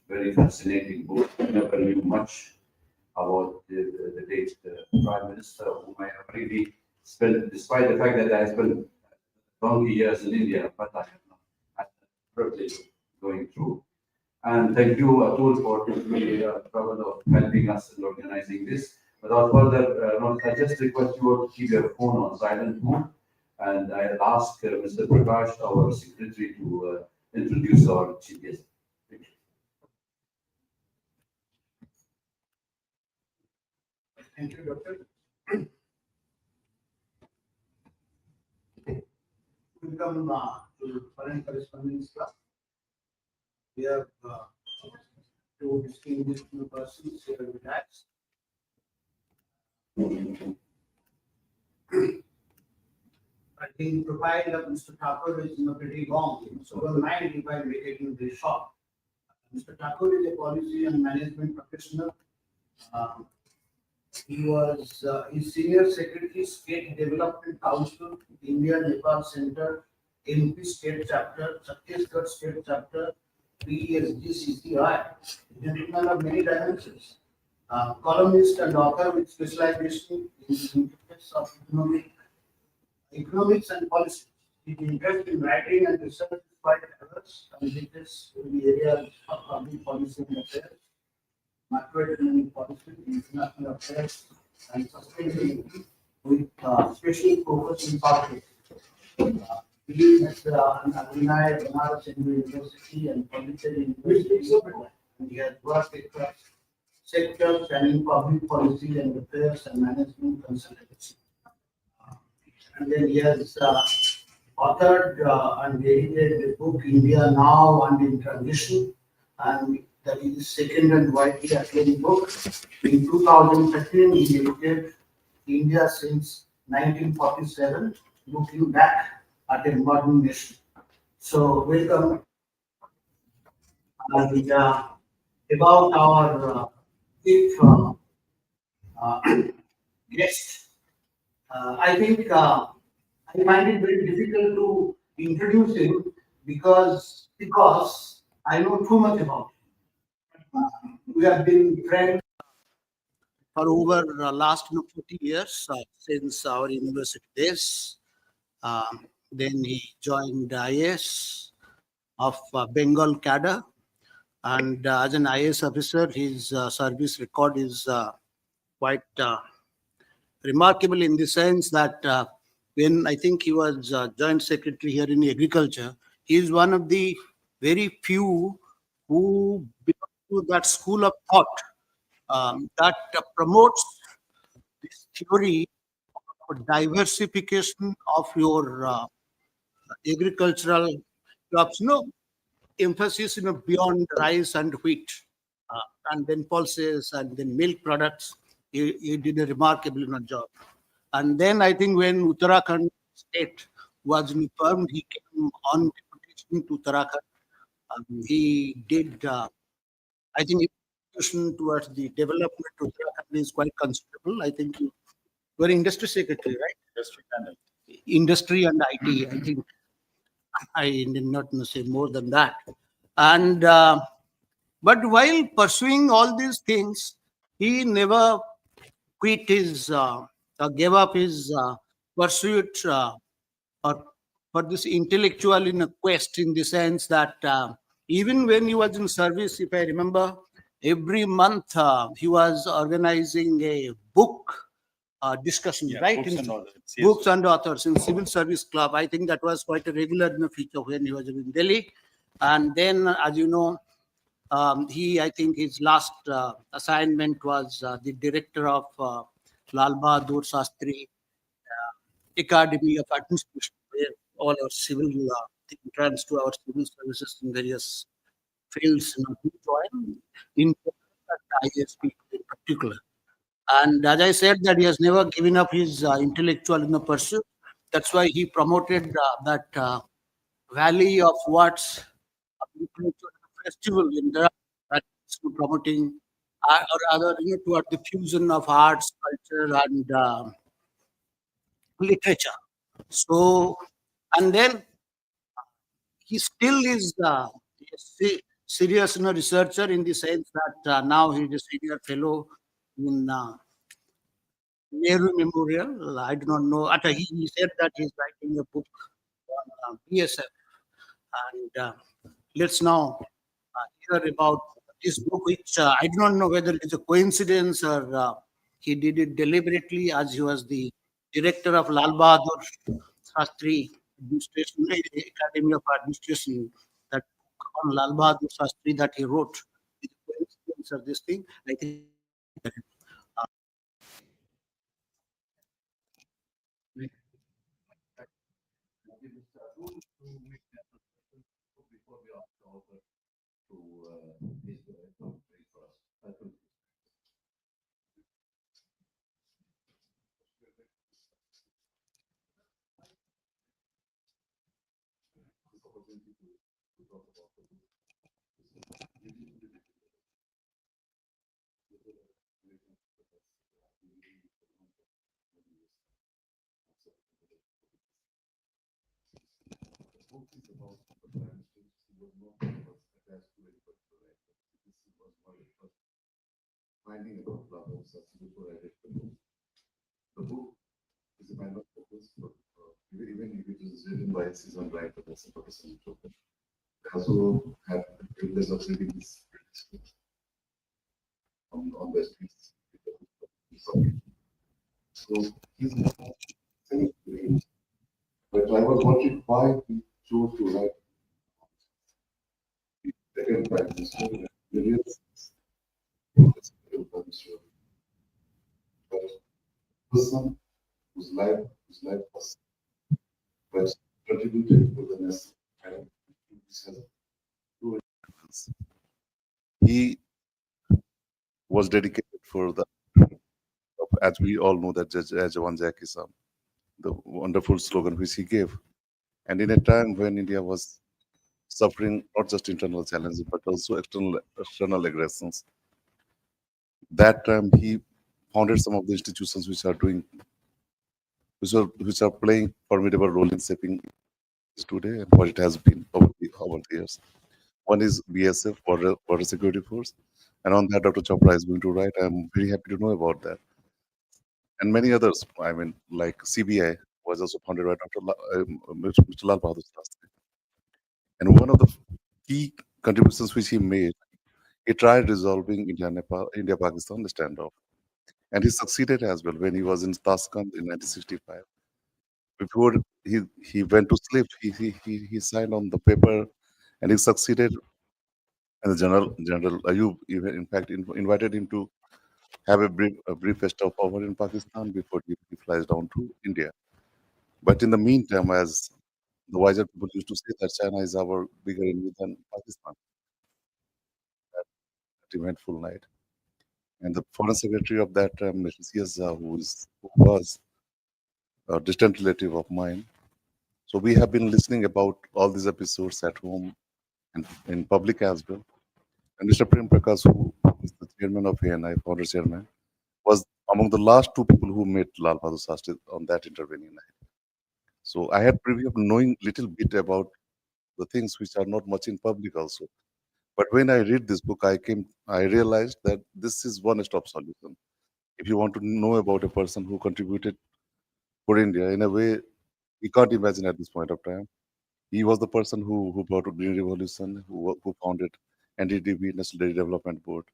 very fascinating book. I never knew much about the late Prime Minister, whom I have really spent, despite the fact that I spent donkey years in India, but I have not had the privilege of going through. And thank you, Atul, for the trouble of helping us in organizing this. Without further notice, I just request you all to keep your phone on silent mode. And I'll ask Mr. Prakash, our secretary, to introduce our chief guest. Thank you. Thank you, Doctor. Welcome to Foreign Correspondence Club. We have two distinguished persons here with us. I think profile of Mr. Thakur is pretty long, so don't mind if I make it in this short. Mr. Thakur is a policy and management professional. He was senior secretary, State Development Council, India Nepal Center, MP State Chapter, Chhattisgarh State Chapter, PSGCCI, gentleman of many dimensions. Columnist and author with specialization in the interest of economics and policy. His interest in writing and research is quite diverse and interest in the areas of public policy and affairs, macroeconomic policy, international affairs, and sustainability, with special focus in public. He is an alumni at Banaras University and Pondicherry University, and he has worked across sectors spanning public policy and affairs and management consultancy. And then he has authored and edited the book India Now and in Transition, and that is the second and widely acclaimed book. In 2013, he edited India since 1947, looking back at a modern nation. So, welcome. And about our chief guest, I think I find it very difficult to introduce him because I know too much about him. We have been friends for over last 40 years since our university days. Then he joined IAS of Bengal cadre, and as an IAS officer, his service record is quite remarkable in the sense that when I think he was joint secretary here in agriculture, he is one of the very few who belong to that school of thought that promotes this theory of diversification of your agricultural crops. No emphasis beyond rice and wheat, and then pulses and then milk products. He did a remarkable job. And then I think when Uttarakhand state was reformed, he came on deputation to Uttarakhand. He did, I think, contribution towards the development of Uttarakhand is quite considerable. I think you were industry secretary, right? Industry and IT. I think I did not say more than that. And but while pursuing all these things, he never quit his gave up his pursuit or for this intellectual in a quest, in the sense that even when he was in service, if I remember, every month he was organizing a book discussion, right? Books and authors in Civil Service Club. I think that was quite a regular feature when he was in Delhi. And then, as you know, I think his last assignment was the director of Lal Bahadur Shastri Academy of Administration, where all our civil entrance to our civil services in various fields do join, in ISP in particular. And as I said, that he has never given up his intellectual pursuit. That's why he promoted that Valley of Words intellectual festival in there, that is promoting or other toward the fusion of arts, culture, and literature. So, and then he still is serious researcher in the sense that now he is a senior fellow in Nehru Memorial. I do not know. He said that he is writing a book on BSF. And let's now hear about this book, which I do not know whether it's a coincidence or he did it deliberately, as he was the director of Lal Bahadur Shastri Administration, Academy of Administration. That book on Lal Bahadur Shastri that he wrote, is a coincidence or this thing. I think Before we ask the author to please read for us. This opportunity to talk about the book. The book is about the prime minister who was not attached to any particular writer. This was my first finding about Lal Bahadur Shastri before I read the book. The book is a kind of focus, but even if it is written by a seasoned writer, that's a person. I also had the privilege of reading this on the streets. So he's not saying it, but I was wondering why he chose to write the second prime minister. The real prime minister, but person whose life was but contributed to the nation. And this has two elements. He was dedicated for the, as we all know, that Jawan Jai Kisan, the wonderful slogan which he gave. And in a time when India was suffering not just internal challenges but also external aggressions, that time he founded some of the institutions which are doing, which are playing formidable role in shaping today and what it has been over the years. One is BSF, Border Security Force, and on that, Dr. Chopra is going to write. I'm very happy to know about that, and many others. I mean, like CBI was also founded by Mr. Lal Bahadur Shastri, and one of the key contributions which he made, he tried resolving India Pakistan standoff, and he succeeded as well when he was in Tashkent in 1965. Before he went to sleep, he signed on the paper, and he succeeded. And the General Ayub even in fact invited him to have a brief fest of power in Pakistan before he flies down to India. But in the meantime, as the wiser people used to say, that China is our bigger enemy than Pakistan. That eventful night, and the foreign secretary of that time, Mr. Siazza, who was a distant relative of mine. So we have been listening about all these episodes at home and in public as well. And Mr. Prem Prakash, who is the chairman of ANI, founder chairman, was among the last two people who met Lal Bahadur Shastri on that intervening night. So I had preview of knowing little bit about the things which are not much in public also. But when I read this book, I realized that this is one-stop solution. If you want to know about a person who contributed for India in a way we can't imagine at this point of time, he was the person who brought a Green Revolution, who founded NDDB, National Dairy Development Board.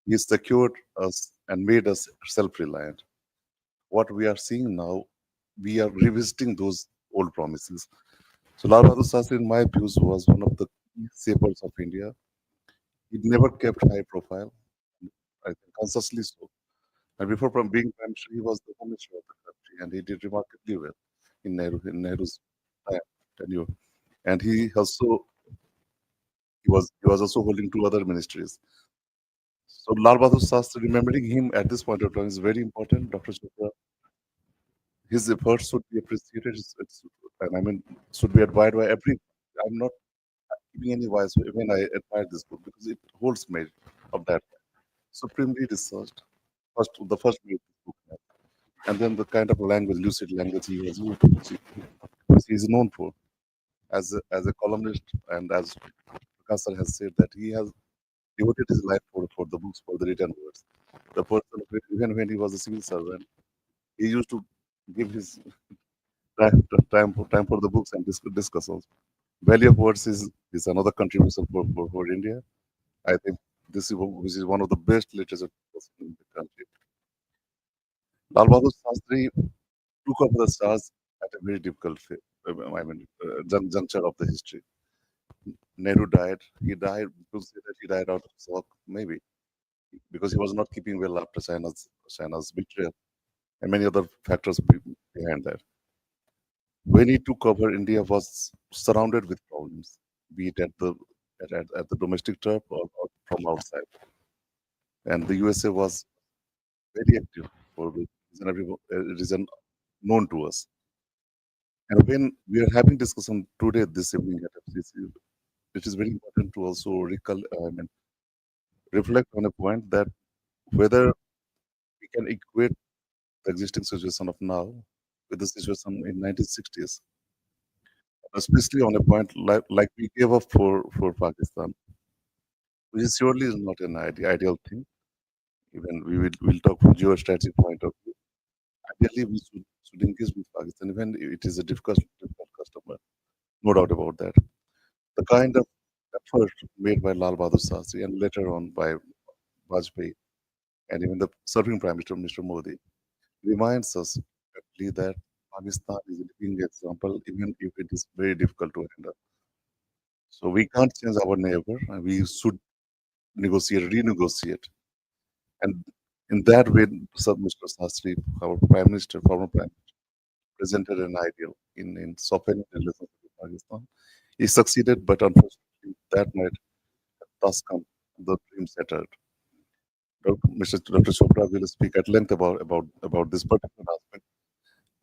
He secured us and made us self-reliant. What we are seeing now, we are revisiting those old promises. So Lal Bahadur Shastri, in my views, was one of the key shapers of India. He never kept high profile, I think consciously so. And before being Prime Minister, he was the Home Minister of the country, and he did remarkably well in Nehru's time, tenure. And he was also holding two other ministries. So Lal Bahadur Shastri, remembering him at this point of time is very important. Dr. Chopra, his efforts should be appreciated, and I mean, should be admired by every. I'm not giving any wise when I admire this book because it holds merit of that. Supremely researched, the first made this book, and then the kind of language, lucid language he has used, which he is known for as a columnist and as Prakash sir has said that he has devoted his life for the books, for the written words. The person, even when he was a civil servant, he used to give his time for the books and discuss also. Value of words is another contribution for India. I think this is one of the best literature in the country. Lal Bahadur Shastri took up the stars at a very difficult juncture of the history. Nehru died. He died, people say that he died out of shock, maybe, because he was not keeping well after China's betrayal and many other factors behind that. When he took over, India was surrounded with problems, be it at the domestic turf or from outside. And the USA was very active for the reason known to us. And when we are having discussion today, this evening at FCC, it is very important to also reflect on a point that whether we can equate the existing situation of now with the situation in 1960s, especially on a point like we gave up for Pakistan, which is surely is not an ideal thing. Even we'll talk from geostrategic point of view. Ideally, we should engage with Pakistan, even if it is a difficult customer, no doubt about that. The kind of effort made by Lal Bahadur Shastri and later on by Vajpayee and even the serving Prime Minister, Mr. Modi, reminds us actually that Pakistan is a living example, even if it is very difficult to handle. So we can't change our neighbor, and we should renegotiate. And in that way, Sir Mr. Shastri, our Prime Minister, former Prime Minister, presented an ideal in softening the relationship with Pakistan. He succeeded, but unfortunately, that night thus come the dream shattered. Dr. Chopra will speak at length about this particular aspect.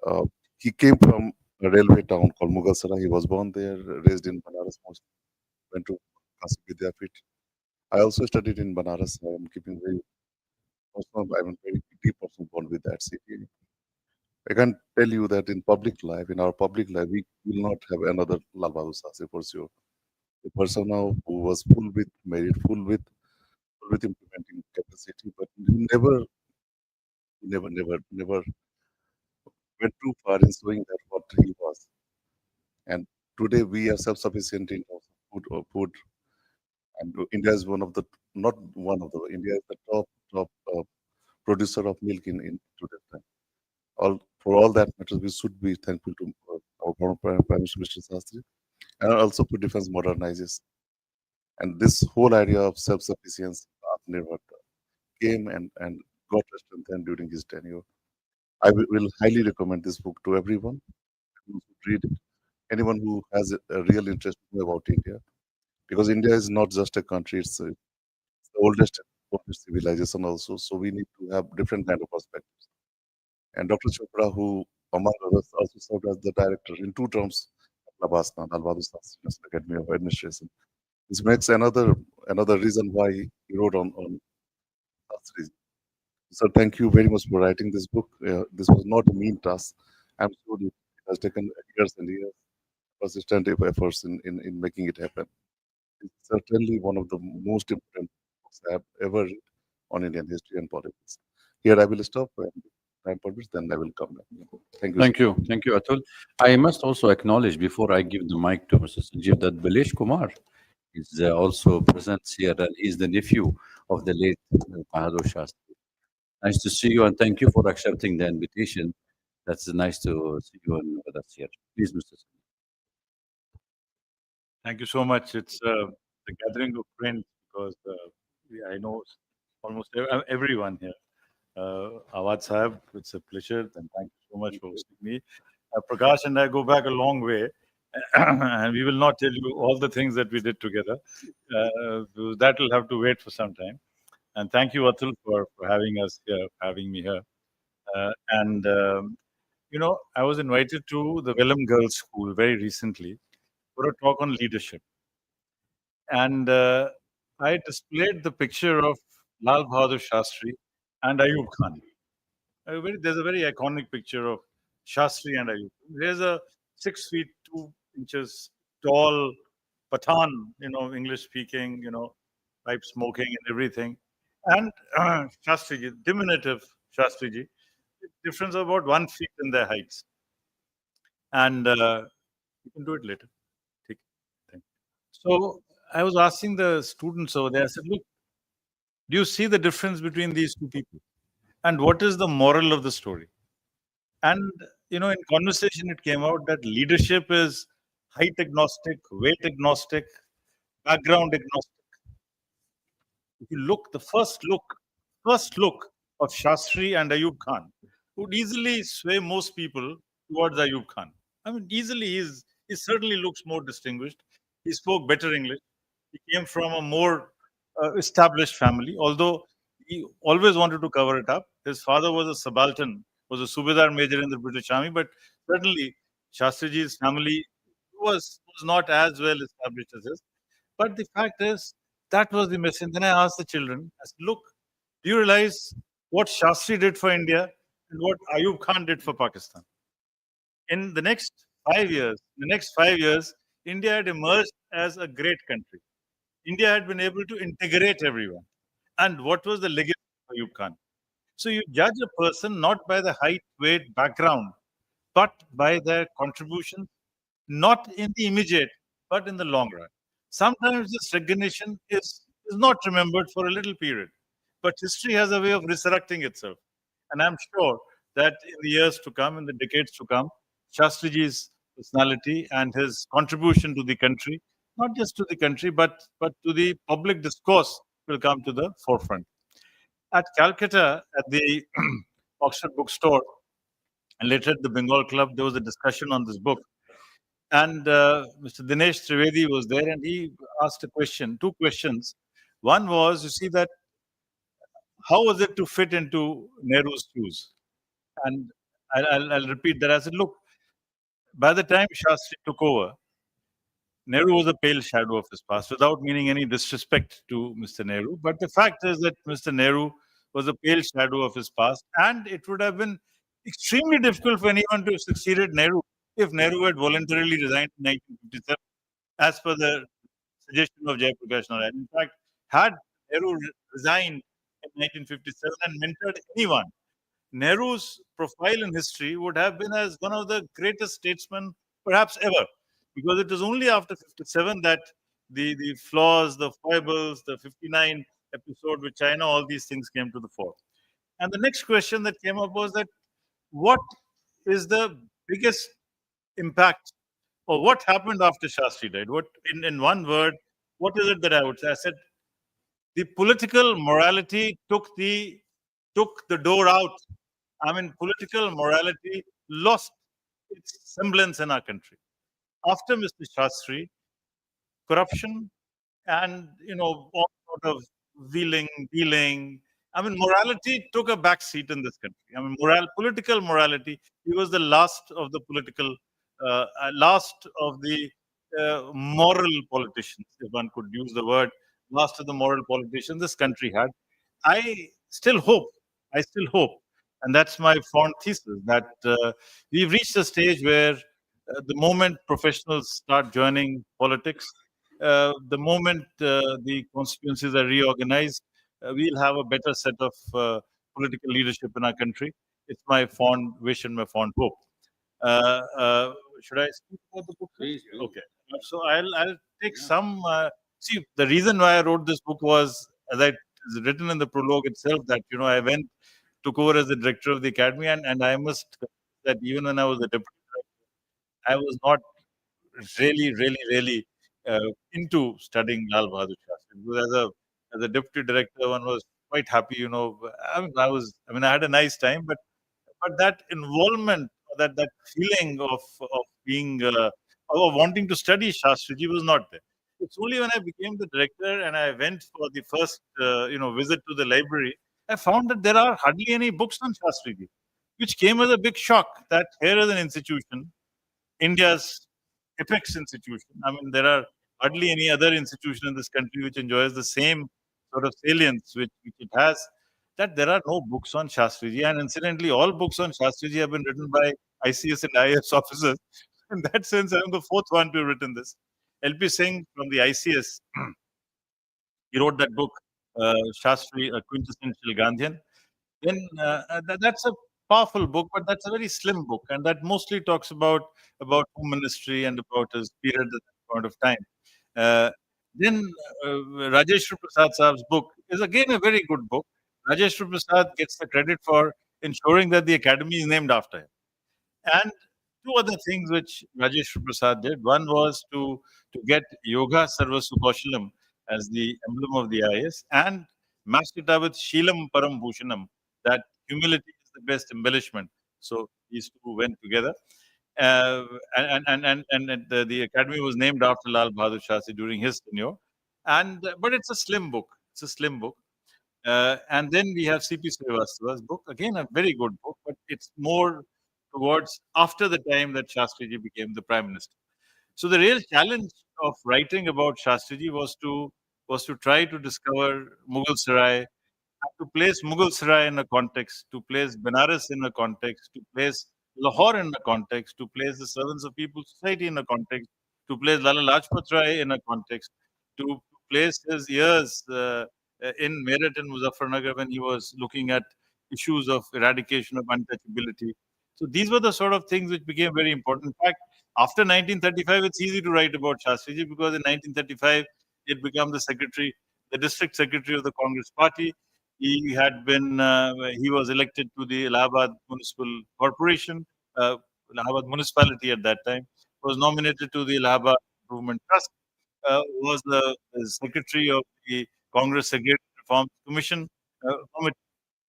Uh, he came from a railway town called Mughal. He was born there, raised in Banaras, went to Kasi Vidyapit. I also studied in Banaras. I am keeping very personal, I'm a very deep personal bond with that city. I can tell you that in our public life, we will not have another Lal Bahadur Shastri for sure. A person now who was full with merit, full with implementing capacity, but he never went too far in showing that what he was. And today we are self-sufficient in terms of food, and India is not one of the, India is the top producer of milk in today's time. For all that matters, we should be thankful to our former Prime Minister, Mr. Shastri, and also for defense modernizes. And this whole idea of self-sufficiency never came and got strengthened during his tenure. I will highly recommend this book to everyone who should read it. Anyone who has a real interest about India, because India is not just a country; it's the oldest civilization also. So we need to have different kind of perspectives. And Dr. Chopra, who among others also served as the director in two terms at Labasna, Lal Bahadur Shastri National Academy of Administration. This makes another reason why he wrote on Shastri. So thank you very much for writing this book. This was not a mean task. I'm sure it has taken years and years, persistent efforts in making it happen. It's certainly one of the most important books I have ever read on Indian history and politics. Here I will stop and time permits, then I will come back. Thank you so much. Thank you, Atul. I must also acknowledge before I give the mic to Mr. Sanjeev that Balesh Kumar is also present here, and he's the nephew of the late Bahadur Shastri. Nice to see you, and thank you for accepting the invitation. That's nice to see you and with us here. Please, Mr. Sanjeev. Thank you so much. It's the gathering of friends because I know almost everyone here. Awad Sahib, it's a pleasure, and thank you so much for hosting me. Prakash and I go back a long way, and we will not tell you all the things that we did together. That will have to wait for some time. And thank you, Atul, for having us here, having me here. I was invited to the Vellum Girls School very recently for a talk on leadership. And I displayed the picture of Lal Bahadur Shastri and Ayub Khan. There's a very iconic picture of Shastri and Ayub. There's a 6 feet 2 inches tall Pathan, English speaking, pipe smoking and everything. And Shastriji, diminutive Shastriji, difference of about 1 feet in their heights. And you can do it later. Take it. Thank you. So I was asking the students over there, I said, look, do you see the difference between these two people? And what is the moral of the story? And, in conversation, it came out that leadership is height agnostic, weight agnostic, background agnostic. If you look, the first look of Shastri and Ayub Khan would easily sway most people towards Ayub Khan. I mean, easily, he certainly looks more distinguished. He spoke better English. He came from a more established family, although he always wanted to cover it up. His father was a subaltern, was a Subedar major in the British Army, but certainly Shastriji's family was not as well established as his. But the fact is, that was the message. Then I asked the children, I said, look, do you realize what Shastri did for India and what Ayub Khan did for Pakistan? In the next 5 years, India had emerged as a great country. India had been able to integrate everyone. And what was the legacy of Ayub Khan? So you judge a person not by the height, weight, background, but by their contribution, not in the immediate, but in the long run. Sometimes this recognition is not remembered for a little period, but history has a way of resurrecting itself. And I'm sure that in the years to come, in the decades to come, Shastriji's personality and his contribution to the country, not just to the country, but to the public discourse, will come to the forefront. At Calcutta, at the Oxford bookstore, and later at the Bengal Club, there was a discussion on this book. And Mr. Dinesh Trivedi was there, and he asked two questions. One was, you see, that how was it to fit into Nehru's shoes? And I'll repeat that. I said, look, by the time Shastri took over, Nehru was a pale shadow of his past, without meaning any disrespect to Mr. Nehru. But the fact is that Mr. Nehru was a pale shadow of his past, and it would have been extremely difficult for anyone to have succeeded Nehru if Nehru had voluntarily resigned in 1957, as per the suggestion of Jayaprakash Narayan. In fact, had Nehru resigned in 1957 and mentored anyone, Nehru's profile in history would have been as one of the greatest statesmen perhaps ever, because it was only after 57 that the flaws, the foibles, the 59 episode with China, all these things came to the fore. And the next question that came up was that what is the biggest impact, or what happened after Shastri died? What, in one word, what is it that I would say? I said, the political morality took the door out. I mean, political morality lost its semblance in our country. After Mr. Shastri, corruption and, all sort of wheeling, dealing. I mean, morality took a back seat in this country. I mean, political morality, he was the last of the moral politicians, if one could use the word, last of the moral politicians this country had. I still hope, and that's my fond thesis, that we've reached a stage where the moment professionals start joining politics, the moment the constituencies are reorganized, we'll have a better set of political leadership in our country. It's my fond wish and my fond hope. Should I speak about the book? Please. Okay. So I'll take some. See, the reason why I wrote this book was, as I is written in the prologue itself, that I took over as the director of the academy, and I must confess that even when I was the deputy director, I was not really into studying Lal Bahadur Shastri. Because as a deputy director, one was quite happy. I had a nice time, but that involvement, that feeling of being of wanting to study Shastriji was not there. It's only when I became the director and I went for the first visit to the library, I found that there are hardly any books on Shastriji, which came as a big shock. That here is an institution, India's apex institution. I mean, there are hardly any other institution in this country which enjoys the same sort of salience which it has, that there are no books on Shastriji. And incidentally, all books on Shastriji have been written by ICS and IAS officers. In that sense, I'm the fourth one to have written this. LP Singh from the ICS, he wrote that book, Shastri, A Quintessential Gandhian. Then that's a powerful book, but that's a very slim book, and that mostly talks about home ministry and about his period at that point of time. Uh, then Rajeshwar Prasad Saab's book is again a very good book. Rajeshwar Prasad gets the credit for ensuring that the academy is named after him. And two other things which Rajeshwar Prasad did. One was to get Yoga Sarvasva Kaushalam as the emblem of the IS and matched it up with Sheelam Param Bhushanam, that humility is the best embellishment. So these two went together. Uh, and the academy was named after Lal Bahadur Shastri during his tenure. And but it's a slim book. It's a slim book. And then we have C.P. Srivastava's book, again a very good book, but it's more towards after the time that Shastriji became the prime minister. So the real challenge of writing about Shastriji was to try to discover Mughal Sarai, to place Mughal Sarai in a context, to place Benares in a context, to place Lahore in a context, to place the Servants of People's Society in a context, to place Lala Lajpat Rai in a context, to place his years in Meerut and Muzaffarnagar when he was looking at issues of eradication of untouchability. So these were the sort of things which became very important. In fact, after 1935, it's easy to write about Shastriji because in 1935, he had become the district secretary of the Congress Party. He was elected to the Allahabad Municipal Corporation, Allahabad Municipality at that time, was nominated to the Allahabad Improvement Trust, was the secretary of the Congress Secretariat Reform Commission Committee,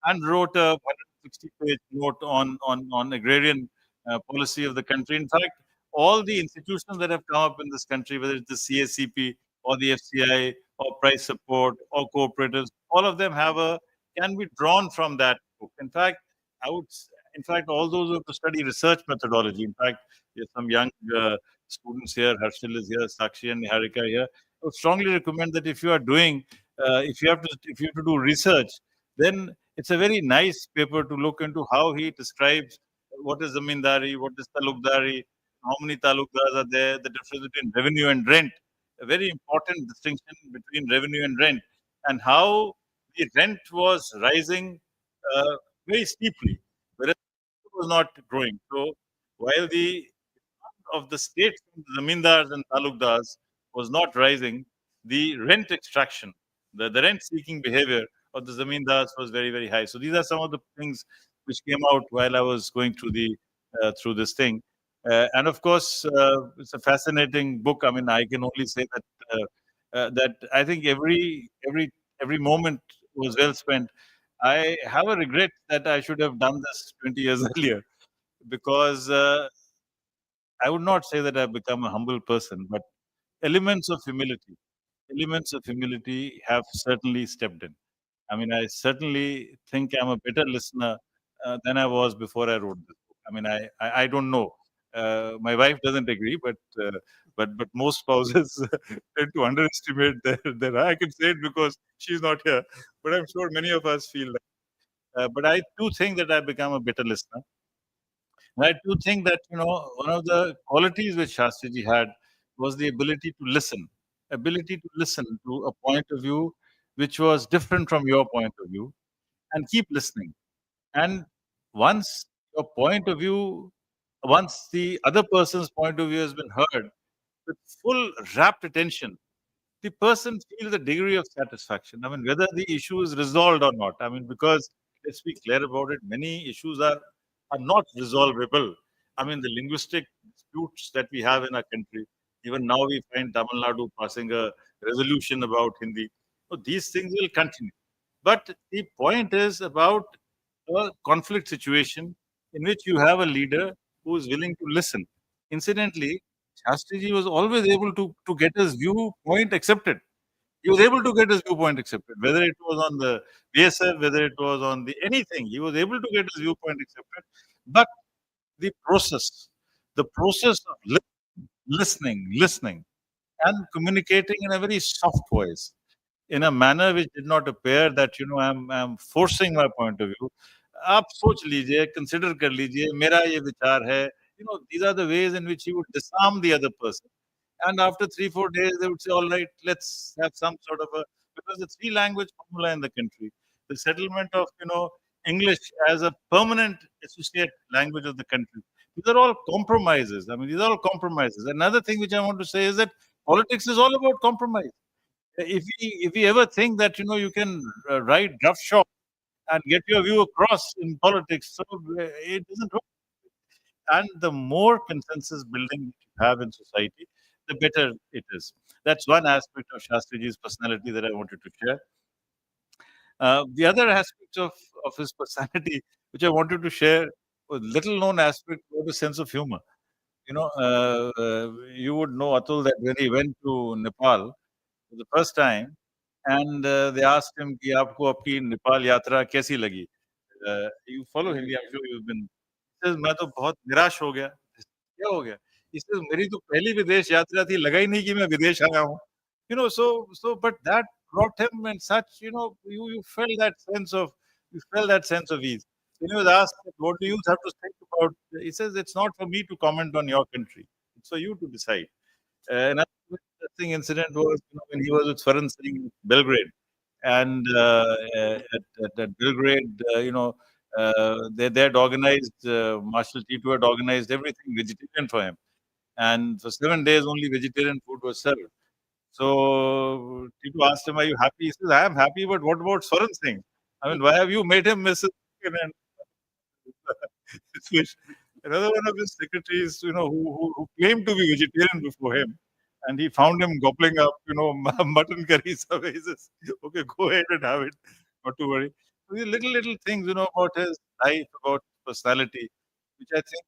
and wrote a 160-page note on agrarian policy of the country. In fact, all the institutions that have come up in this country, whether it's the CACP or the FCI or price support or cooperatives, all of them can be drawn from that book. In fact, all those who have to study research methodology. In fact, there's some young students here. Harshil is here, Sakshi and Niharika are here. I would strongly recommend that if you are doing, if you have to do research, then it's a very nice paper to look into how he describes what is zamindari, what is talukdari, how many talukdars are there, the difference between revenue and rent, a very important distinction between revenue and rent, and how the rent was rising uh, very steeply, whereas it was not growing. So while the of the state from the zamindars and talukdars was not rising, the rent extraction, the rent seeking behavior of the zamindars was very, very high. So these are some of the things which came out while I was going through this thing. And of course, it's a fascinating book. I mean, I can only say that I think every moment was well spent. I have a regret that I should have done this 20 years earlier because I would not say that I've become a humble person, but elements of humility, elements of humility have certainly stepped in. I mean, I certainly think I'm a better listener than I was before I wrote this book. I mean, I don't know. My wife doesn't agree, but most spouses tend to underestimate their. I can say it because she's not here, but I'm sure many of us feel that. But I do think that I've become a better listener. And I do think that, one of the qualities which Shastriji had was the ability to listen to a point of view which was different from your point of view and keep listening. And once your point of view, once the other person's point of view has been heard with full rapt attention, the person feels a degree of satisfaction. I mean, whether the issue is resolved or not. I mean, because let's be clear about it, many issues are not resolvable. I mean, the linguistic disputes that we have in our country, even now we find Tamil Nadu passing a resolution about Hindi. So these things will continue. But the point is about a conflict situation in which you have a leader who is willing to listen. Incidentally, Shastriji was always able to get his viewpoint accepted. He was able to get his viewpoint accepted, whether it was on the BSF, whether it was on the anything. He was able to get his viewpoint accepted. But the process of listening, and communicating in a very soft voice, in a manner which did not appear that I'm forcing my point of view. आप सोच लीजिए, consider कर लीजिए, मेरा ये विचार है. These are the ways in which he would disarm the other person. And after 3-4 days, they would say, all right, let's have some sort of a, because the three language formula in the country, the settlement of, English as a permanent associate language of the country. These are all compromises. I mean, these are all compromises. Another thing which I want to say is that politics is all about compromise. If we ever think that, you can ride roughshod and get your view across in politics, so it doesn't work. And the more consensus building you have in society, the better it is. That's one aspect of Shastriji's personality that I wanted to share. The other aspect of his personality, which I wanted to share, was little known aspect was the sense of humor. You would know, Atul, that when he went to Nepal for the first time, and they asked him कि आपको आपकी नेपाल यात्रा कैसी लगी? You follow Hindi, I'm sure you've been. He says, मैं तो बहुत निराश हो गया. क्या हो गया? He says, मेरी तो पहली विदेश यात्रा थी, लगा ही नहीं कि मैं विदेश आया हूँ. But that brought him in such, you felt that sense of ease. When he was asked, what do you have to think about? He says, it's not for me to comment on your country. It's for you to decide. Another interesting incident was, when he was with Swaran Singh in Belgrade. And at Belgrade, they had organized, Marshal Tito had organized everything vegetarian for him. And for 7 days, only vegetarian food was served. So Tito asked him, are you happy? He says, I am happy, but what about Swaran Singh? I mean, why have you made him Mrs. And another one of his secretaries, who claimed to be vegetarian before him, and he found him gobbling up, mutton curry. So he says, okay, go ahead and have it, not to worry. So these little things, about his life, about personality, which I think,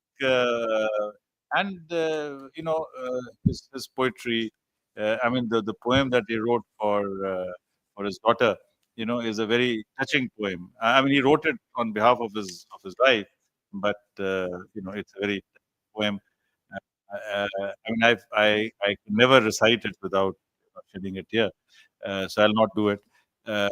his poetry. I mean, the poem that he wrote for his daughter, is a very touching poem. I mean, he wrote it on behalf of his wife, but it's a very poem. I mean, I could never recite it without shedding a tear, so I'll not do it. So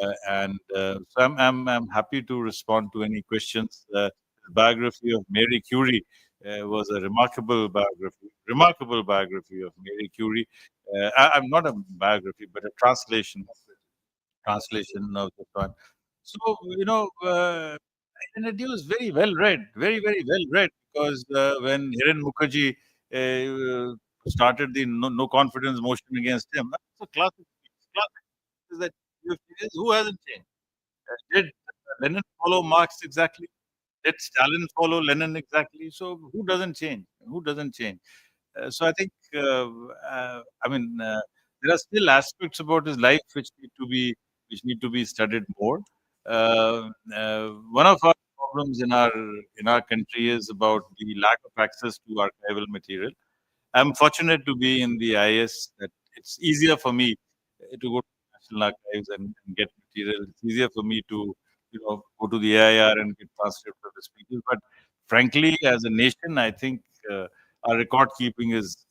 I'm happy to respond to any questions. The biography of Mary Curie was a remarkable biography of Mary Curie. I'm not a biography, but a translation of the one. So, and it was very well read, very, very well read, because when Hiren Mukherjee started the no confidence motion against him, that's a classic. Classic is that who hasn't changed? Did Lenin follow Marx exactly? Did Stalin follow Lenin exactly? So who doesn't change? Who doesn't change? So I think, there are still aspects about his life which need to be studied more. One of our problems in our country is about the lack of access to archival material. I'm fortunate to be in the IS that it's easier for me to go to National Archives and get material. It's easier for me to, go to the AIR and get transcripts of the speeches. But frankly, as a nation, I think our record keeping is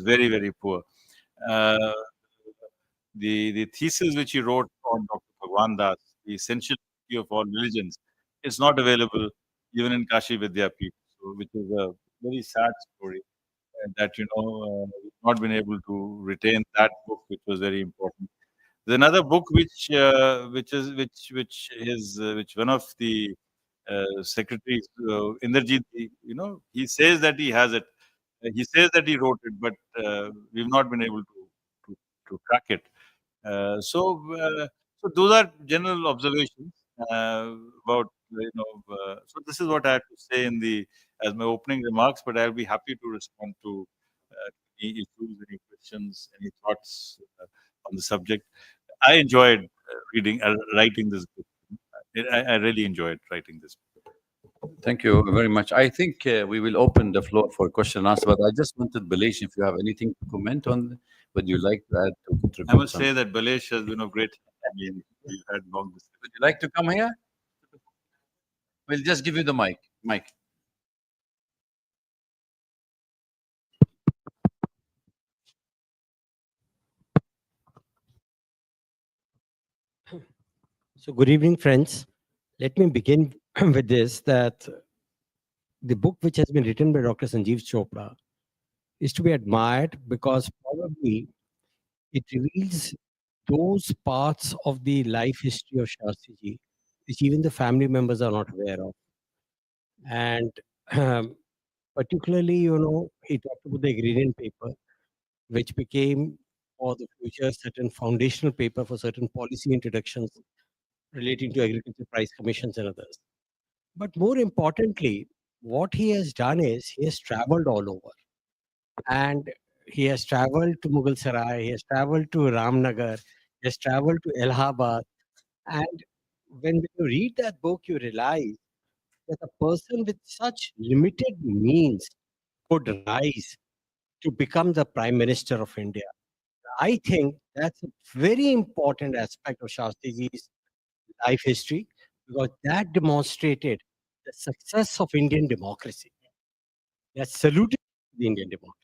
very, very poor. Uh, the thesis which he wrote on Dr. Bhagwan Das, the essential of all religions, is not available even in Kashi Vidyapeeth, so which is a very sad story. That we've not been able to retain that book, which was very important. There's another book which one of the secretaries, Inderjit, he says that he has it. He says that he wrote it, but we've not been able to track it. So those are general observations about, so this is what I have to say as my opening remarks, but I'll be happy to respond to any issues, any questions, any thoughts on the subject. I enjoyed writing this book. I really enjoyed writing this book. Thank you very much. I think we will open the floor for question and answer, but I just wanted, Balesh, if you have anything to comment on, would you like to add to contribute? I must say that Balesh has been of great help. We've had long discussions. Would you like to come here? We'll just give you the mic. So good evening, friends. Let me begin with this, that the book which has been written by Dr. Sanjeev Chopra is to be admired because probably it reveals those parts of the life history of Shastriji which even the family members are not aware of. And um, particularly, he talked about the agrarian paper, which became for the future certain foundational paper for certain policy introductions relating to agriculture price commissions and others. But more importantly, what he has done is he has traveled all over, and he has traveled to Mughal Sarai, he has traveled to Ramnagar, he has traveled to Allahabad. And when you read that book, you realize that a person with such limited means could rise to become the Prime Minister of India. I think that's a very important aspect of Shastriji's life history because that demonstrated the success of Indian democracy. That saluted the Indian democracy.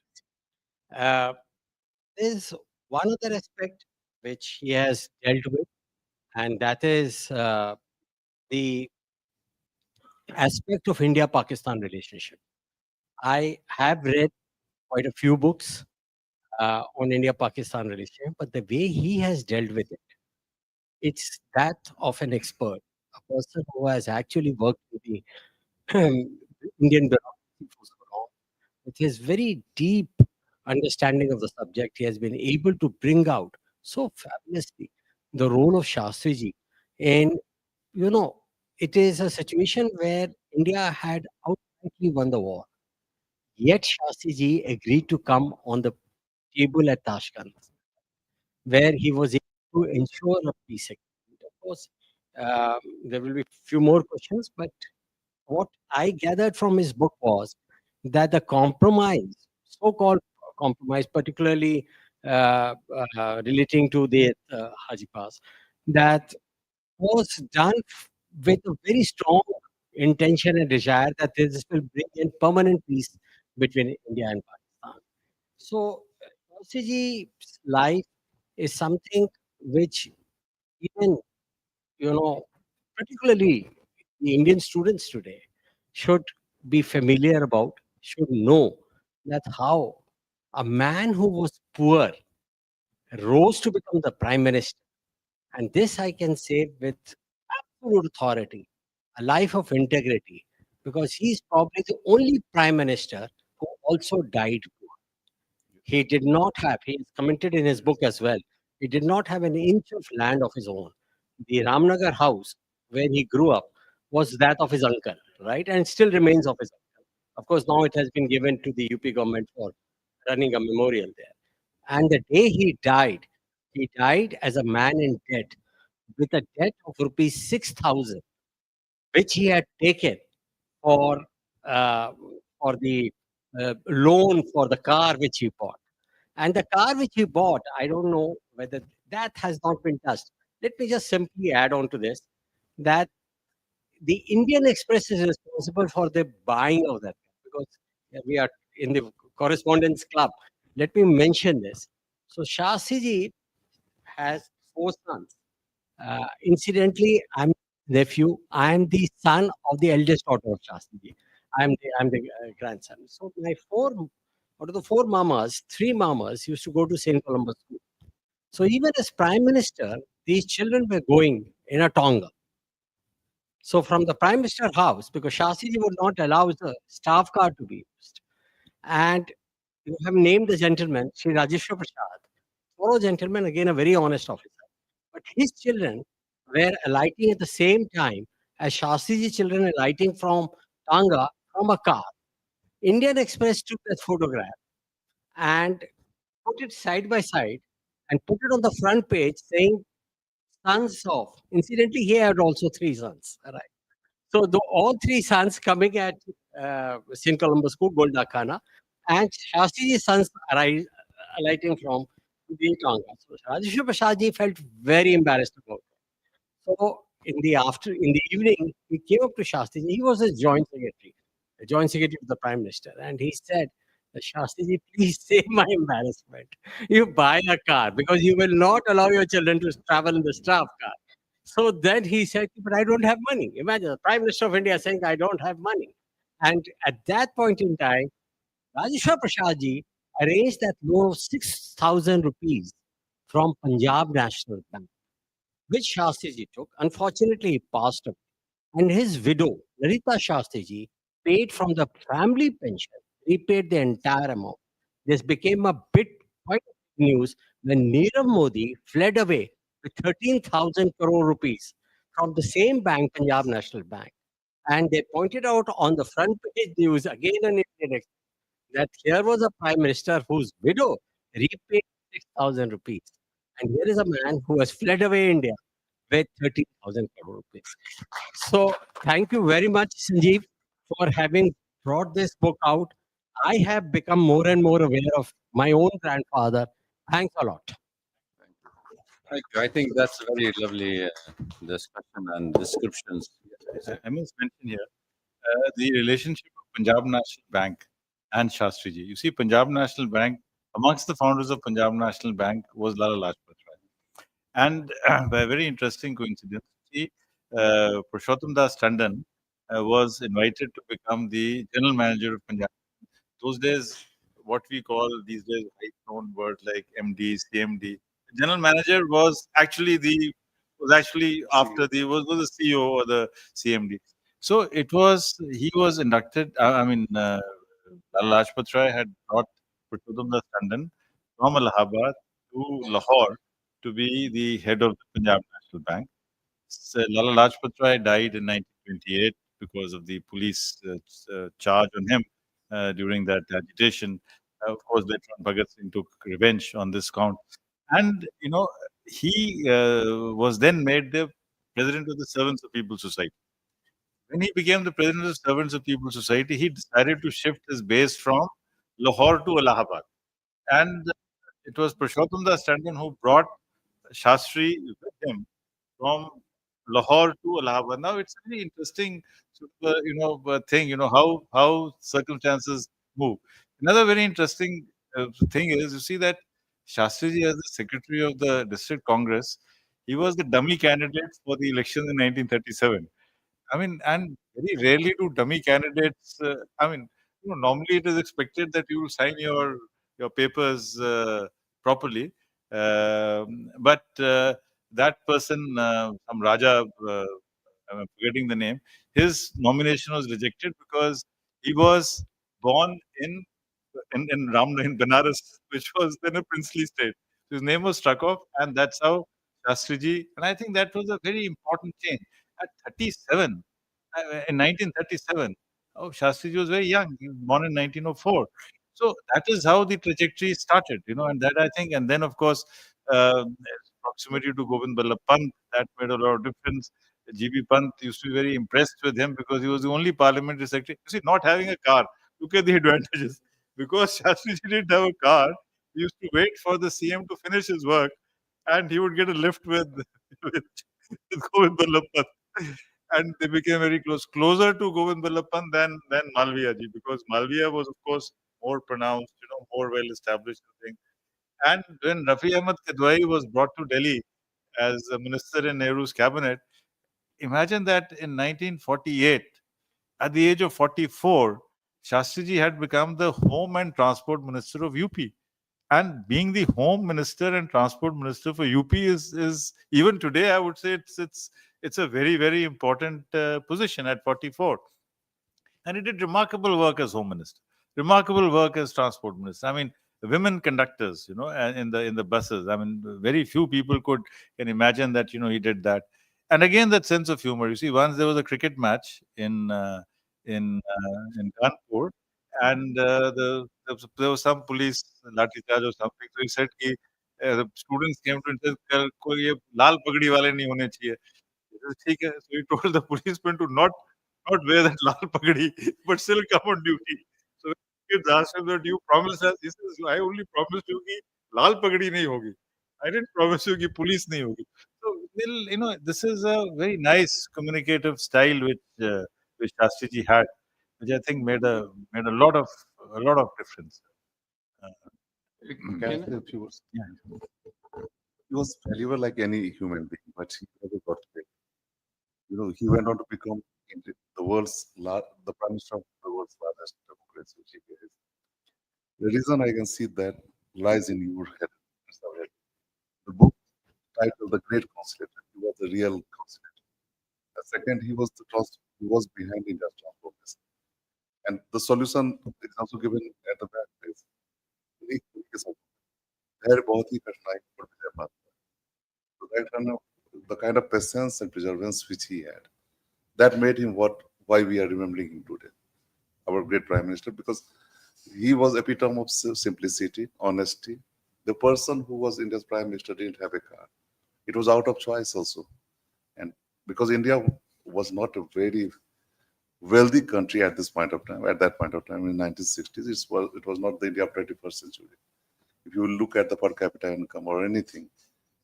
Uh, there's one other aspect which he has dealt with, and that is the aspect of India-Pakistan relationship. I have read quite a few books on India-Pakistan relationship, but the way he has dealt with it, it's that of an expert, a person who has actually worked with the Indian bureaucracy for so long. With his very deep understanding of the subject, he has been able to bring out so fabulously the role of Shastriji. And, you know, it is a situation where India had outrightly won the war. Yet Shastriji agreed to come on the table at Tashkent, where he was able to ensure a peace agreement. Of course, there will be few more questions, but what I gathered from his book was that the compromise, so-called compromise, particularly relating to the Haji Pass, that was done with a very strong intention and desire that this will bring in permanent peace between India and Pakistan. So, Ji's life is something which even, you know, particularly the Indian students today should be familiar about, should know that how a man who was poor rose to become the prime minister. And this I can say with absolute authority, a life of integrity, because he's probably the only prime minister who also died poor. He did not have, he is commented in his book as well, he did not have an inch of land of his own. The Ramnagar house where he grew up was that of his uncle, right? And it still remains of his uncle. Of course, now it has been given to the UP government for running a memorial there. And the day he died as a man in debt with a debt of rupees 6,000, which he had taken for uh, the loan for the car which he bought. And the car which he bought, I don't know whether that has not been touched. Let me just simply add on to this that the Indian Express is responsible for the buying of that because we are in the correspondence club. Let me mention this. So Shastriji has four sons. Incidentally, I'm nephew. I'm the son of the eldest daughter of Shastriji. I'm the grandson. So my four out of the four mamas, three mamas used to go to St. Columbus School. So even as prime minister, these children were going in a tonga. So from the prime minister house, because Shastriji would not allow the staff car to be used, and you have named the gentleman, Sri Rajeshwar Prasad, thorough gentleman, again a very honest officer. But his children were alighting at the same time as Shastriji children alighting from Tanga from a car. Indian Express took that photograph and put it side by side and put it on the front page saying sons of. Incidentally, he had also three sons. Right. So all three sons coming at St. Columbus School, Goldakana, and Shastriji's sons alighting from the Tonga. So Rajeshwar Prasad felt very embarrassed about it. So in the evening, he came up to Shastriji. He was a joint secretary of the Prime Minister, and he said, Shastriji, please save my embarrassment. You buy a car because you will not allow your children to travel in the staff car. So then he said, but I don't have money. Imagine the Prime Minister of India saying, I don't have money. And at that point in time, Rajeshwar Prasad arranged that loan of 6,000 rupees from Punjab National Bank, which Shastriji took. Unfortunately, he passed away. And his widow, Larita Shastriji, paid from the family pension, repaid the entire amount. This became a bit quite news when Nirav Modi fled away with 13,000 crore rupees from the same bank, Punjab National Bank. And they pointed out on the front page news, again an Indian Express, that here was a prime minister whose widow repaid 6,000 rupees. And here is a man who has fled away India with 13,000 crore rupees. So thank you very much, Sanjeev, for having brought this book out. I have become more and more aware of my own grandfather. Thanks a lot. Thank you. I think that's a very lovely discussion and descriptions. I must mention here the relationship of Punjab National Bank and Shastriji. You see, Punjab National Bank, amongst the founders of Punjab National Bank was Lala Lajpat Rai. And by a very interesting coincidence, see, Purushottam Das Tandon was invited to become the general manager of Punjab. Those days, what we call these days high-known words like MD, CMD. General manager was actually after was the CEO or the CMD. So it was he was inducted. Lal Lajpat Rai had brought Purushottam Das Tandon from Allahabad to Lahore to be the head of the Punjab National Bank. So Lala Lajpat Rai died in 1928 because of the police charge on him during that agitation. Of course, Veteran Bhagat Singh took revenge on this count. And, he was then made the president of the Servants of People Society. When he became the president of the Servants of People Society, he decided to shift his base from Lahore to Allahabad. And it was Purushottam Das Tandon who brought Shastri with him from Lahore to Allahabad. Now it's a very interesting sort of, thing. How circumstances move. Another very interesting thing is you see that Shastriji, as the secretary of the district congress, he was the dummy candidate for the election in 1937. I mean, and very rarely do dummy candidates. Normally it is expected that you will sign your papers properly, but that person, some Raja, I'm forgetting the name, his nomination was rejected because he was born in Benares, which was then a princely state. His name was struck off, and that's how Shastriji. And I think that was a very important change. At 37, in 1937, oh, Shastriji was very young. He was born in 1904. So that is how the trajectory started, and that I think, and then of course, uh, proximity to Govind Ballabh Pant, that made a lot of difference. GB Pant used to be very impressed with him because he was the only parliamentary secretary. You see, not having a car, look at the advantages. Because Shastriji didn't have a car, he used to wait for the CM to finish his work and he would get a lift with Govind Ballabh Pant. And they became very closer to Govind Ballabh Pant than Malviya ji, because Malviya was, of course, more pronounced, more well established. And when Rafi Ahmad Kidwai was brought to Delhi as a minister in Nehru's cabinet, imagine that in 1948, at the age of 44, Shastriji had become the Home and Transport Minister of UP. And being the Home Minister and Transport Minister for UP is even today, I would say it's a very, very important position at 44. And he did remarkable work as Home Minister, remarkable work as Transport Minister. I mean, women conductors, in the buses. I mean, very few people can imagine that he did that. And again, that sense of humor. You see, once there was a cricket match in Kanpur, and there was some police lathi charge or something. So he said, the students came to him and said, "Koi ye lal pagdi wale nahi hone chahiye." He said, so he told the policeman to not wear that lal pagdi, but still come on duty. So when kids asked him that, "Do you promise us?" He says, "I only promised you ki lal pagdi nahi hogi. I didn't promise you ki police nahi hogi." So this is a very nice communicative style which Shastriji had, which I think made a lot of difference. Uh, Can I say a few words? He was valuable like any human being, but he never got paid. He went on to become the prime minister of the world's largest democracy, which he is. The reason I can see that lies in your head. Mr. Red. The book titled The Great Conciliator. He was the real conciliator. The second, he was behind India's transformation. And the solution is also given at the back page. unique तरीके से धैर्य बहुत ही कठिनाई पर विजय पाता है. So that kind of the kind of patience and perseverance which he had, that made him why we are remembering him today, our great prime minister, because he was epitome of simplicity, honesty. The person who was India's prime minister didn't have a car. It was out of choice also, and because India was not a very wealthy country at this point of time. At that point of time in 1960s, it was not the India of 21st century. If you look at the per capita income or anything,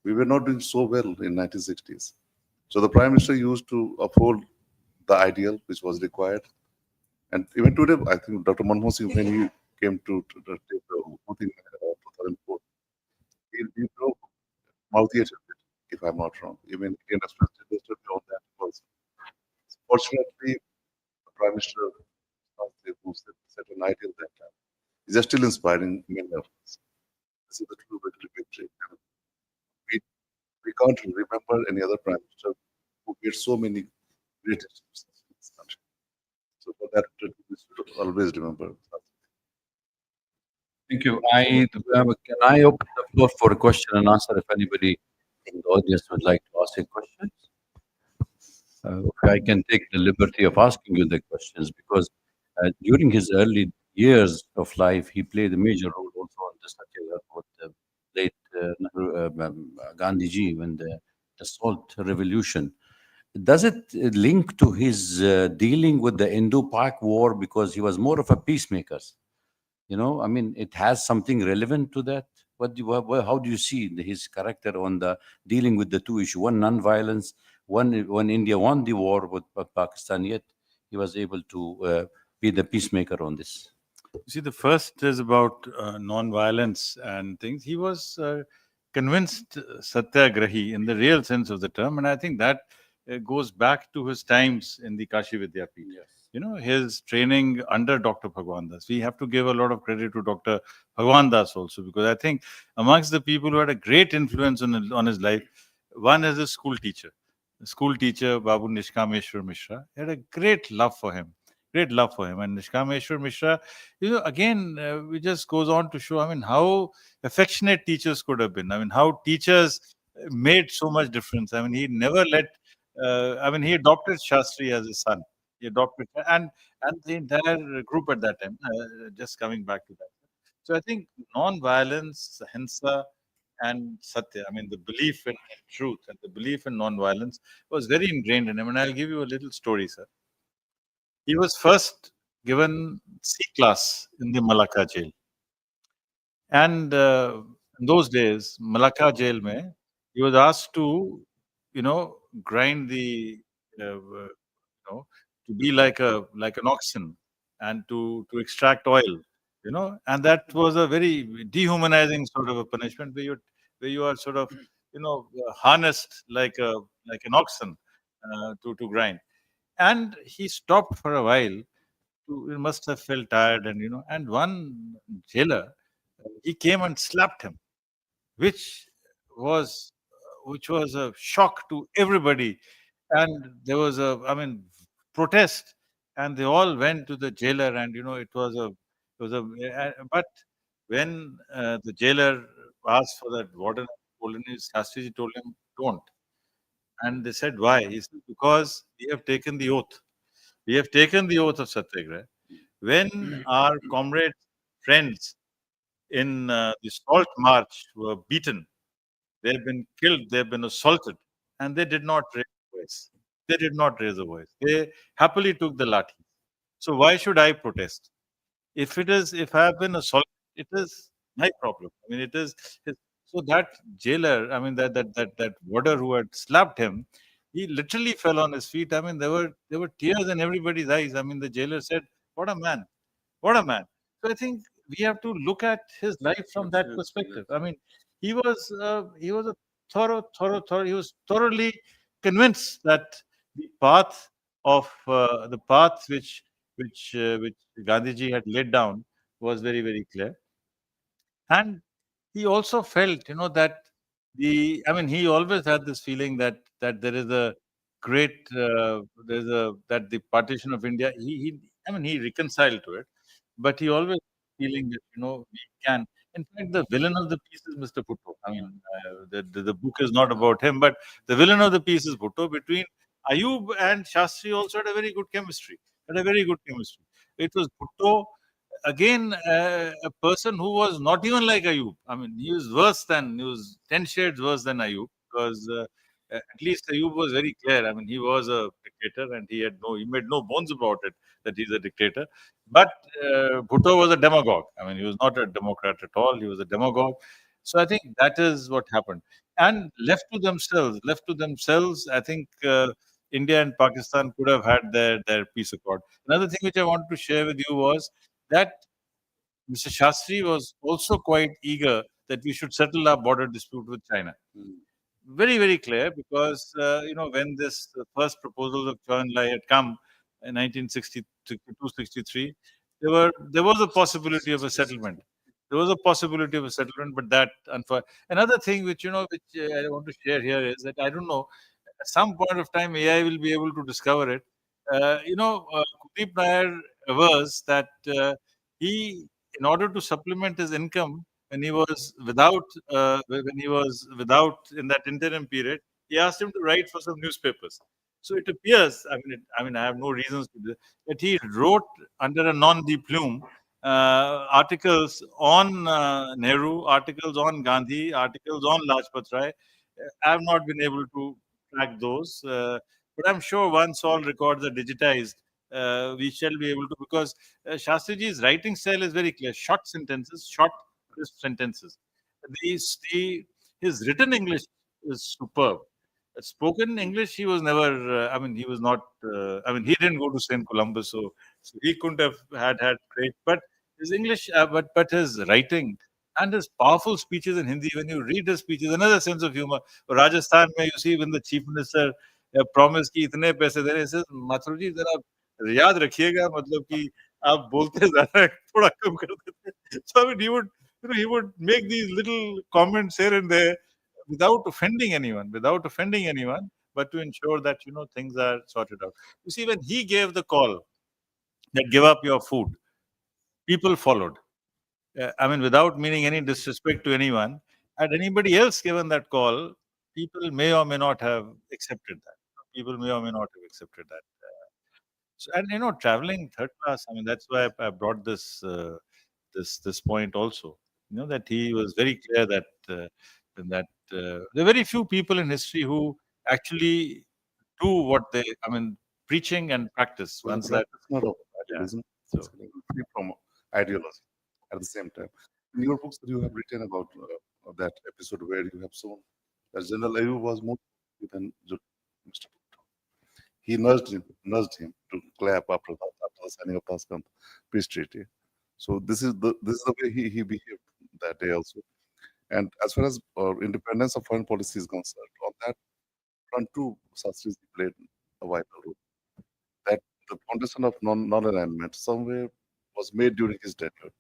we were not doing so well in 1960s. So the prime minister used to uphold the ideal which was required. And even today, I think Dr. Manmohan Singh, when he came to take the oath in 2004, he drove Maruti 800, if I'm not wrong. Even Indian Express did on that also. Fortunately, the prime minister who set an ideal that time is still inspiring many of us. This is the true victory. We, we can't remember any other prime minister who made so many great achievements in this country. So for that, we should always remember. Thank you. Can I open the floor for a question and answer if anybody in the audience would like to ask a question? I can take the liberty of asking you the questions because during his early years of life, he played a major role also on the Satyagraha with the late Gandhiji when the Salt Revolution. Does it link to his dealing with the Indo-Pak war because he was more of a peacemaker? You know, I mean, it has something relevant to that. How do you see his character on the dealing with the two issues? One, non-violence. One, when India won the war with Pakistan, yet he was able to be the peacemaker on this. You see, the first is about non-violence and things. He was convinced satyagrahi in the real sense of the term, and I think that goes back to his times in the Kashi Vidyapith. Yes. You know, his training under Dr. Bhagwan Das. We have to give a lot of credit to Dr. Bhagwan Das also, because I think amongst the people who had a great influence on his life, one is a school teacher. The school teacher, Babu Nishkameshwar Mishra, had a great love for him. Great love for him. And Nishkameshwar Mishra, you know, again, it just goes on to show, I mean, how affectionate teachers could have been. I mean, how teachers made so much difference. I mean, he never he adopted Shastri as his son. He adopted, and the entire group at that time, just coming back to that. So I think non-violence, Hinsa, and Satya, I mean, the belief in truth and the belief in non-violence was very ingrained in him. And I'll give you a little story, sir. He was first given C class in the Malacca jail. And in those days, Malacca jail mein, he was asked to, grind to be like an oxen and to extract oil, and that was a very dehumanizing sort of a punishment where you are sort of, harnessed like an oxen to grind. And he stopped for a while. He must have felt tired, and one jailer, he came and slapped him, which was which was a shock to everybody. And there was protest, and they all went to the jailer, and but when the jailer asked for that warden, Shastriji told him, don't. And they said, why? He said, because we have taken the oath. We have taken the oath of Satyagraha. When our comrades, friends in the Salt March were beaten, they have been killed, they have been assaulted, and they did not raise a voice. They did not raise a voice. They happily took the lathi. So why should I protest? If I have been assaulted, it is my problem. I mean, it is his. So that jailer, I mean, that warder who had slapped him, he literally fell on his feet. I mean, there were tears in everybody's eyes. I mean, the jailer said, "What a man! What a man!" So I think we have to look at his life from that perspective. I mean, he was a thorough. He was thoroughly convinced that the path which Gandhiji had laid down was very, very clear. And he also felt, that he always had this feeling that there is a great, that the partition of India, he reconciled to it, but he always feeling that, we can. In fact, the villain of the piece is Mr. Bhutto. The book is not about him, but the villain of the piece is Bhutto. Between Ayub and Shastri also had a very good chemistry. It was Bhutto, again, a person who was not even like Ayub. He was he was 10 shades worse than Ayub, because at least Ayub was very clear. He was a dictator, and he made no bones about it that he's a dictator. But Bhutto was a demagogue. He was not a democrat at all. He was a demagogue. So I think that is what happened. And left to themselves, I think India and Pakistan could have had their peace accord. Another thing which I wanted to share with you was that Mr. Shastri was also quite eager that we should settle our border dispute with China. Very, very clear, because when this first proposal of Chou Enlai had come in 1962-63, there was a possibility of a settlement. But that another thing which I want to share here is that I don't know, at some point of time AI will be able to discover it. Kudeep Nair avers that he, in order to supplement his income when he was without in that interim period, he asked him to write for some newspapers. So it appears, I have no reasons to do that he wrote under a non de plume articles on Nehru, articles on Gandhi, articles on Lajpat Rai. I have not been able to track those, but I'm sure once all records are digitized, we shall be able to, because Shastriji's writing style is very clear: short sentences, short, crisp sentences. His written English is superb. Spoken English, he was never. He was not. He didn't go to St. Columbus, so he couldn't have had great. But his English, but his writing and his powerful speeches in Hindi. When you read his speeches, another sense of humor. Rajasthan, mein you see when the chief minister promised कि इतने पैसे दे रहे, he says, Mathur जी जरा याद रखिएगा, मतलब कि आप बोलते ज़्यादा हैं, थोड़ा कम कर देते. So he would make these little comments here and there without offending anyone, but to ensure that things are sorted out. You see, when he gave the call that give up your food, people followed. Without meaning any disrespect to anyone, had anybody else given that call, people may or may not have accepted that. And traveling third class. That's why I brought this point also. That he was very clear that there are very few people in history who actually do what they. Preaching and practice. Well, Once that. it's not of idealism, it's free from ideology at the same time. In your books that you have written about that episode where you have shown that General Ayub was more than Mr. Bhutto. He nudged him to clap after the signing of Tashkent peace treaty. So this is the way he behaved that day also. And as far as independence of foreign policy is concerned, on that front too, Shastri played a vital role. That the foundation of non-alignment somewhere was made during his tenure.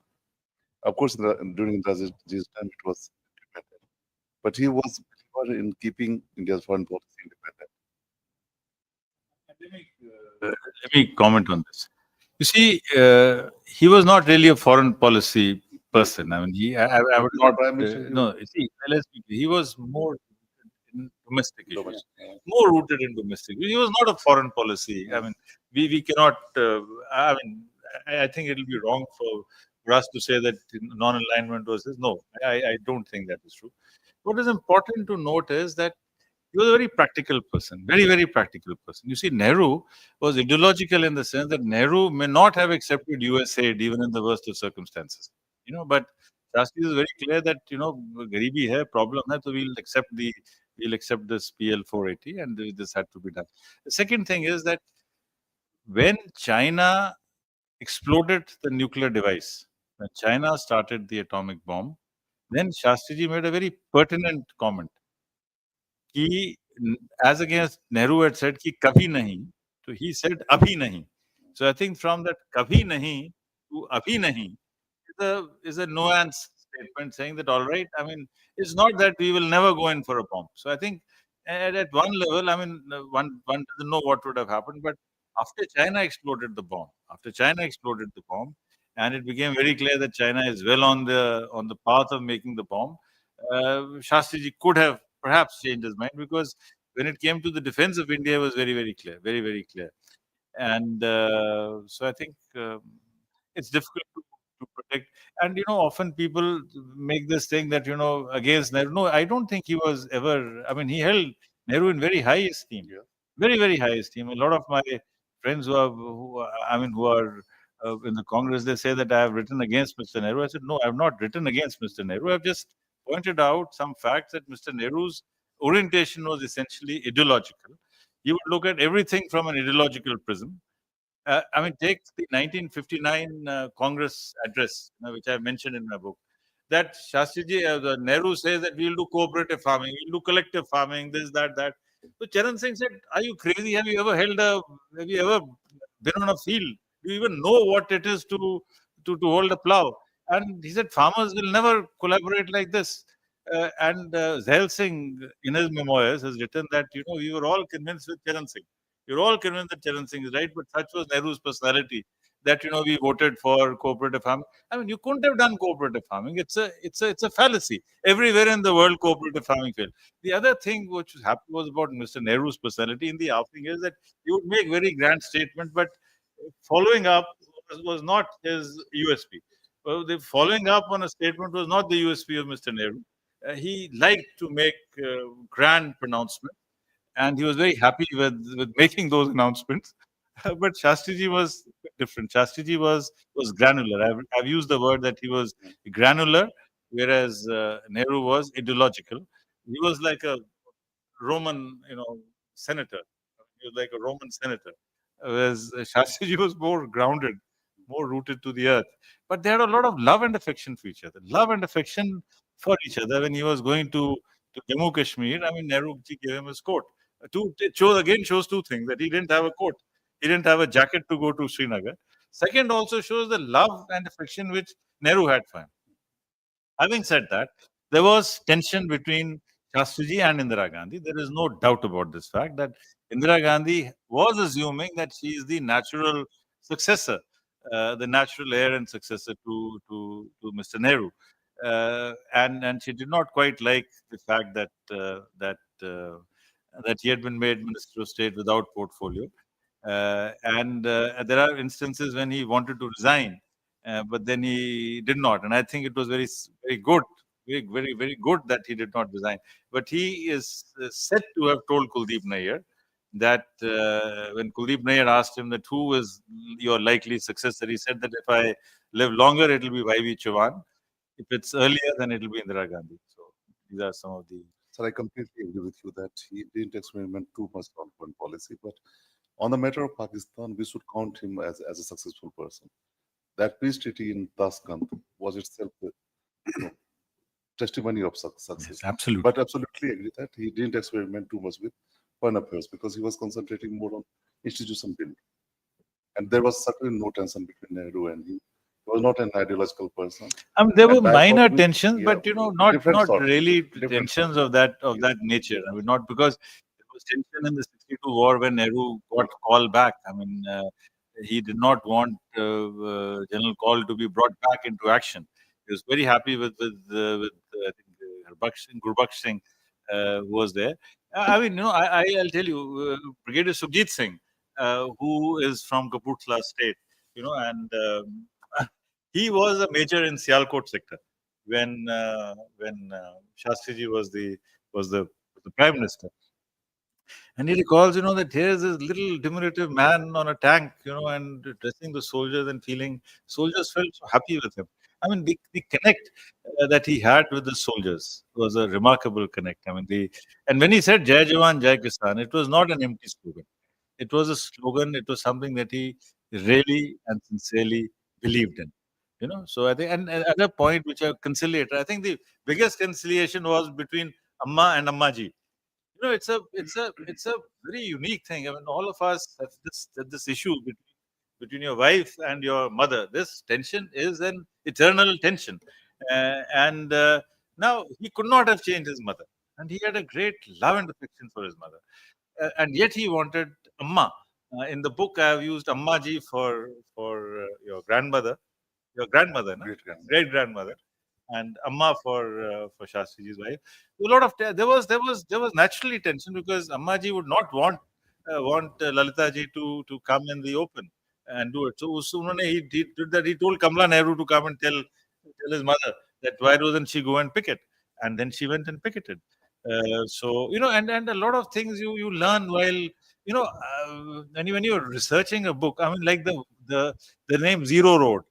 Of course, during Indiraji's time, it was independent. But he was in keeping India's foreign policy independent. Let me comment on this. You see, he was not really a foreign policy person. I would not. Prime Minister, No, you see, let's be clear, he was more in domestic issues, more rooted in domestic. He was not a foreign policy. We cannot. I think it will be wrong for us to say that non-alignment was this. No, I don't think that is true. What is important to note is that he was a very practical person, very, very practical person. You see, Nehru was ideological in the sense that Nehru may not have accepted US aid even in the worst of circumstances. But Shastri is very clear that, garibi hai, problem hai, so we'll accept this PL 480, and this had to be done. The second thing is that when China exploded the nuclear device, when China started the atomic bomb, then Shastriji made a very pertinent comment. As against Nehru had said ki kabhi nahi, so he said abhi nahi. So I think from that kabhi nahi to abhi nahi is a nuance statement saying that, all right, I mean, it's not that we will never go in for a bomb. So I think at one level, I mean, one doesn't know what would have happened, but after China exploded the bomb, and it became very clear that China is well on the path of making the bomb, Shastriji could have perhaps changed his mind, because when it came to the defense of India, it was very, very clear, very, very clear. And so I think it's difficult to protect. And often people make this thing that against Nehru. No, I don't think he was ever. I mean, he held Nehru in very high esteem, very, very high esteem. A lot of my friends who are in the Congress, they say that I have written against Mr. Nehru. I said, no, I have not written against Mr. Nehru. I've just pointed out some facts that Mr. Nehru's orientation was essentially ideological. He would look at everything from an ideological prism. I mean, take the 1959 Congress address, which I mentioned in my book. That Shastriji, the Nehru says that we'll do cooperative farming, we'll do collective farming, this, that, that. So Charan Singh said, "Are you crazy? Have you ever been on a field? Do you even know what it is to hold a plow?" And he said, "Farmers will never collaborate like this." And Zail Singh, in his memoirs, has written that we were all convinced with Charan Singh. You're all convinced that Charan Singh is right, but such was Nehru's personality that we voted for cooperative farming. I mean, you couldn't have done cooperative farming. It's a fallacy. Everywhere in the world, cooperative farming failed. The other thing which happened was about Mr. Nehru's personality in the offing is that he would make very grand statements, but following up was not his USP. Well, the following up on a statement was not the USP of Mr. Nehru. He liked to make grand pronouncements, and he was very happy with making those announcements. But Shastriji was different. Shastriji was granular. I've used the word that he was granular, whereas Nehru was ideological. He was like a Roman, senator. He was like a Roman senator, whereas Shastriji was more grounded, more rooted to the earth. But they had a lot of love and affection for each other. Love and affection for each other. When he was going to Jammu Kashmir, I mean, Nehru ji gave him his coat. It shows two things: that he didn't have a coat, he didn't have a jacket to go to Srinagar. Second, also shows the love and affection which Nehru had for him. Having said that, there was tension between Shastriji and Indira Gandhi. There is no doubt about this fact that Indira Gandhi was assuming that she is the natural successor, the natural heir and successor to Mr. Nehru. And she did not quite like the fact that he had been made Minister of State without portfolio. And there are instances when he wanted to resign, but then he did not. And I think it was very, very good, very, very, very good that he did not resign. But he is said to have told Kuldeep Nayyar that when Kuldeep Nayyar asked him that who is your likely successor, he said that if I live longer, it will be YV Chauhan. If it's earlier, then it will be Indira Gandhi. So these are some of the. Sir, I completely agree with you that he didn't experiment too much on foreign policy, but on the matter of Pakistan, we should count him as a successful person. That peace treaty in Tashkent was itself a testimony of success. Yes, absolutely. But absolutely agree that he didn't experiment too much with foreign affairs because he was concentrating more on institution building. And there was certainly no tension between Nehru and him. He was not an ideological person. I mean, there were And I minor thought tensions, but not different sort, really different tensions sort. of that nature. I mean, not because there was tension in the '62 war when Nehru got called back. I mean, he did not want General Kaul to be brought back into action. He was very happy with I think Gurbaksh Singh, who was there. I mean, I'll tell you, Brigadier Sukhjit Singh, who is from Kapurthala state, and he was a major in Sialkot sector when Shastriji was the prime minister. And he recalls, that here's this little diminutive man on a tank, and dressing the soldiers and soldiers felt so happy with him. I mean, the connect that he had with the soldiers was a remarkable connect. I mean, and when he said Jai Jawan, Jai Kisan, it was not an empty slogan. It was a slogan. It was something that he really and sincerely believed in. So I think, and another point which I conciliator, I think the biggest conciliation was between Amma and Ammaji. It's a very unique thing. I mean, all of us have this issue between your wife and your mother. This tension is an eternal tension. And now he could not have changed his mother, and he had a great love and affection for his mother, and yet he wanted Amma. In the book, I have used Amma ji for your grandmother, no? Great grandmother, and Amma for Shastri ji's wife. A lot of there was naturally tension because Amma ji would not want Lalita ji to come in the open and do it. So unhone, he did that. He told Kamala Nehru to come and tell his mother that why doesn't she go and picket, and then she went and picketed. So and a lot of things you learn while when you're researching a book. I mean, like the name Zero Road.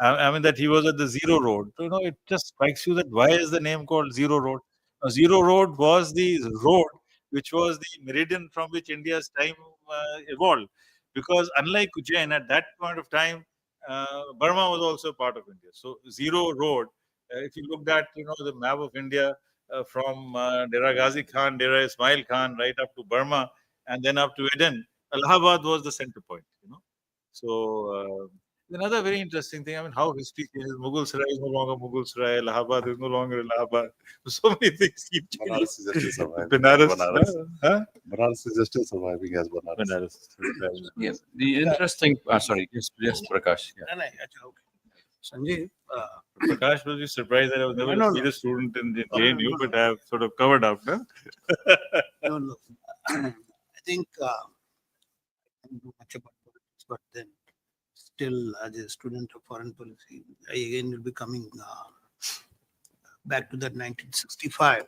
I mean that he was at the Zero Road. It just strikes you that why is the name called Zero Road? Zero Road was the road which was the meridian from which India's time evolved. Because unlike Ujjain, at that point of time, Burma was also part of India. So Zero Road, if you looked at the map of India from Dera Ghazi Khan, Dera Ismail Khan, right up to Burma, and then up to Eden, Allahabad was the center point. So. Another very interesting thing, I mean, how history changes. Mughal Sarai is no longer Mughal Sarai. Allahabad is no longer Allahabad. So many things keep changing. Banaras is still surviving. Banaras. Huh? Banaras is still surviving as Banaras. Banaras. Yeah, the interesting. Sorry, yes, Prakash. Yeah. No, okay. Sanjay, Prakash was just surprised that I was never No, a no. serious student in JNU, but I have sort of covered up. Huh? no. I think I don't know much about politics, but then still, as a student of foreign policy, I again will be coming back to that 1965.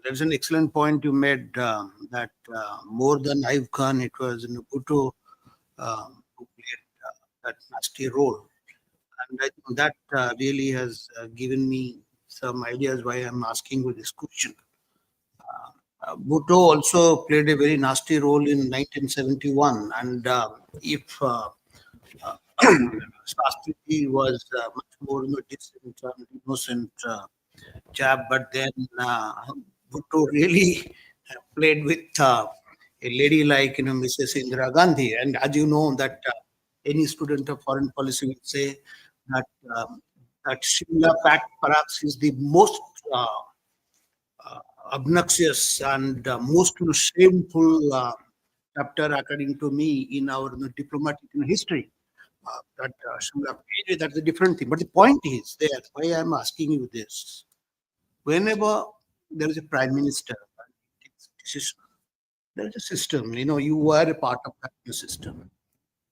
There's an excellent point you made that more than Ayub Khan, it was Bhutto who played that nasty role. And I think that really has given me some ideas why I'm asking you this question. Bhutto also played a very nasty role in 1971, and if Shastri was much more distant and innocent chap, but then Bhutto really played with a lady like Mrs. Indira Gandhi, and as you know that any student of foreign policy will say that that Shimla Pact perhaps is the most obnoxious and most shameful chapter, according to me, in our diplomatic history. That Shimla Pact, that's a different thing. But the point is there, why I'm asking you this. Whenever there is a prime minister who takes a decision, there is a system, you are a part of that system.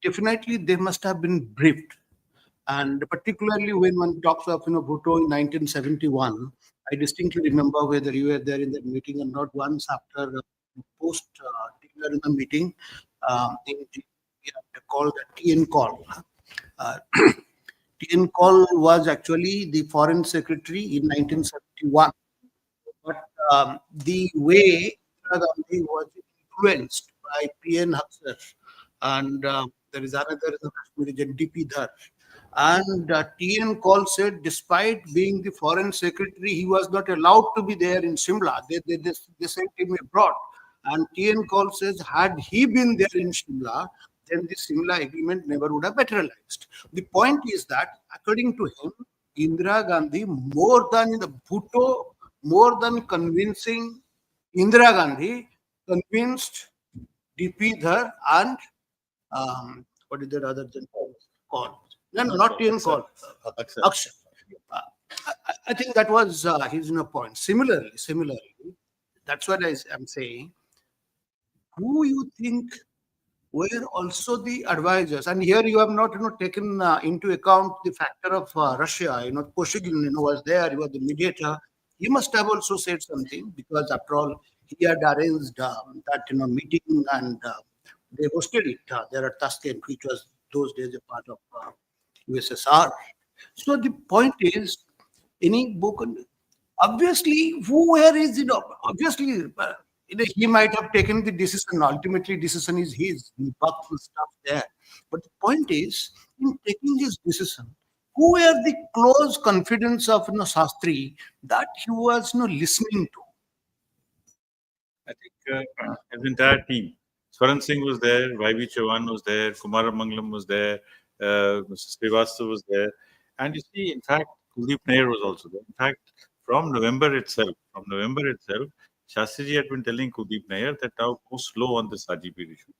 Definitely, they must have been briefed. And particularly when one talks of Bhutto in 1971, I distinctly remember whether you were there in that meeting or not. Once after post dinner in the meeting, we have to call the TN call. TN call was actually the foreign secretary in 1971, but the way Indira Gandhi was influenced by PN Huxer, and there is another in the Kashmir region, DP Dhar. And TN Kaul said, despite being the foreign secretary, he was not allowed to be there in Shimla. They sent him abroad. And TN Kaul says, had he been there in Shimla, then the Shimla agreement never would have materialized. The point is that, according to him, Indira Gandhi, more than in the Bhutto, more than convincing Indira Gandhi, convinced DP Dhar and what is that other gentleman called? No, not TN Kaul. Akshay. I think that was his point. Similarly, that's what I'm saying. Who you think were also the advisors? And here you have not taken into account the factor of Russia. Kosygin was there. He was the mediator. He must have also said something, because after all, he had arranged that meeting, and they hosted it there at Tashkent, which was those days a part of USSR. So the point is, any book, obviously, where is obviously, he might have taken the decision. Ultimately, decision is his. He bucked the stuff there. But the point is, in taking his decision, who were the close confidants of Shastri that he was listening to? I think his entire team. Swaran Singh was there, YB Chauhan was there, Kumara Mangalam was there, Mr. Srivastava was there. And you see, in fact, Kuldeep Nair was also there. In fact, from November itself, Shastriji had been telling Kuldeep Nair that now go slow on this RGP issue.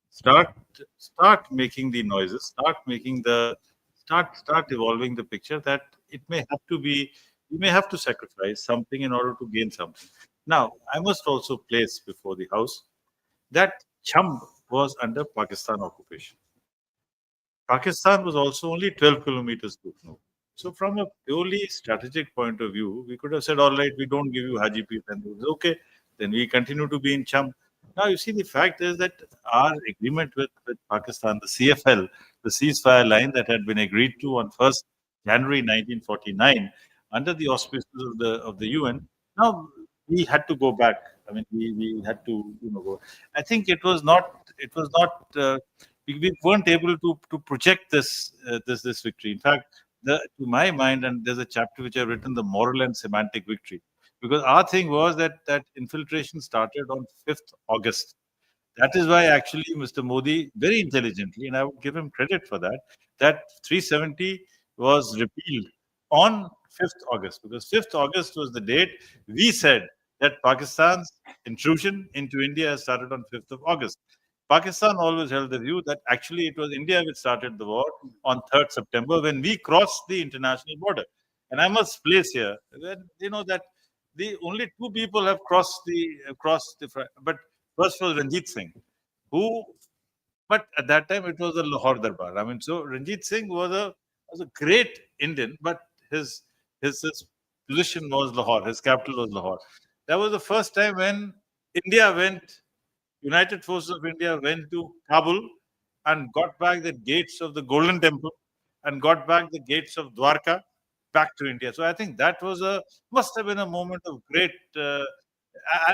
Start, start making the noises. Start evolving the picture that it may have to be. You may have to sacrifice something in order to gain something. Now, I must also place before the House that Cham was under Pakistan occupation. Pakistan was also only 12 kilometers to know. So, from a purely strategic point of view, we could have said, all right, we don't give you Hajipir, then it was okay. Then we continue to be in Cham. Now, you see, the fact is that our agreement with Pakistan, the CFL, the ceasefire line that had been agreed to on 1st January 1949, under the auspices of the UN, now we had to go back. I mean, we had to, go. I think it was not we weren't able to project this victory. In fact, to my mind, and there's a chapter which I've written, the moral and semantic victory, because our thing was that infiltration started on 5th August. That is why actually Mr. Modi very intelligently, and I would give him credit for that, that 370 was repealed on 5th August, because 5th August was the date we said that Pakistan's intrusion into India has started on 5th of August. Pakistan always held the view that actually it was India which started the war on 3rd September when we crossed the international border. And I must place here that that the only two people have but first was Ranjit Singh, who, but at that time it was a Lahore Darbar. I mean, so Ranjit Singh was a great Indian, but his position was Lahore, his capital was Lahore. That was the first time when India went United Forces of India went to Kabul and got back the gates of the Golden Temple and got back the gates of Dwarka back to India. So I think that must have been a moment of great.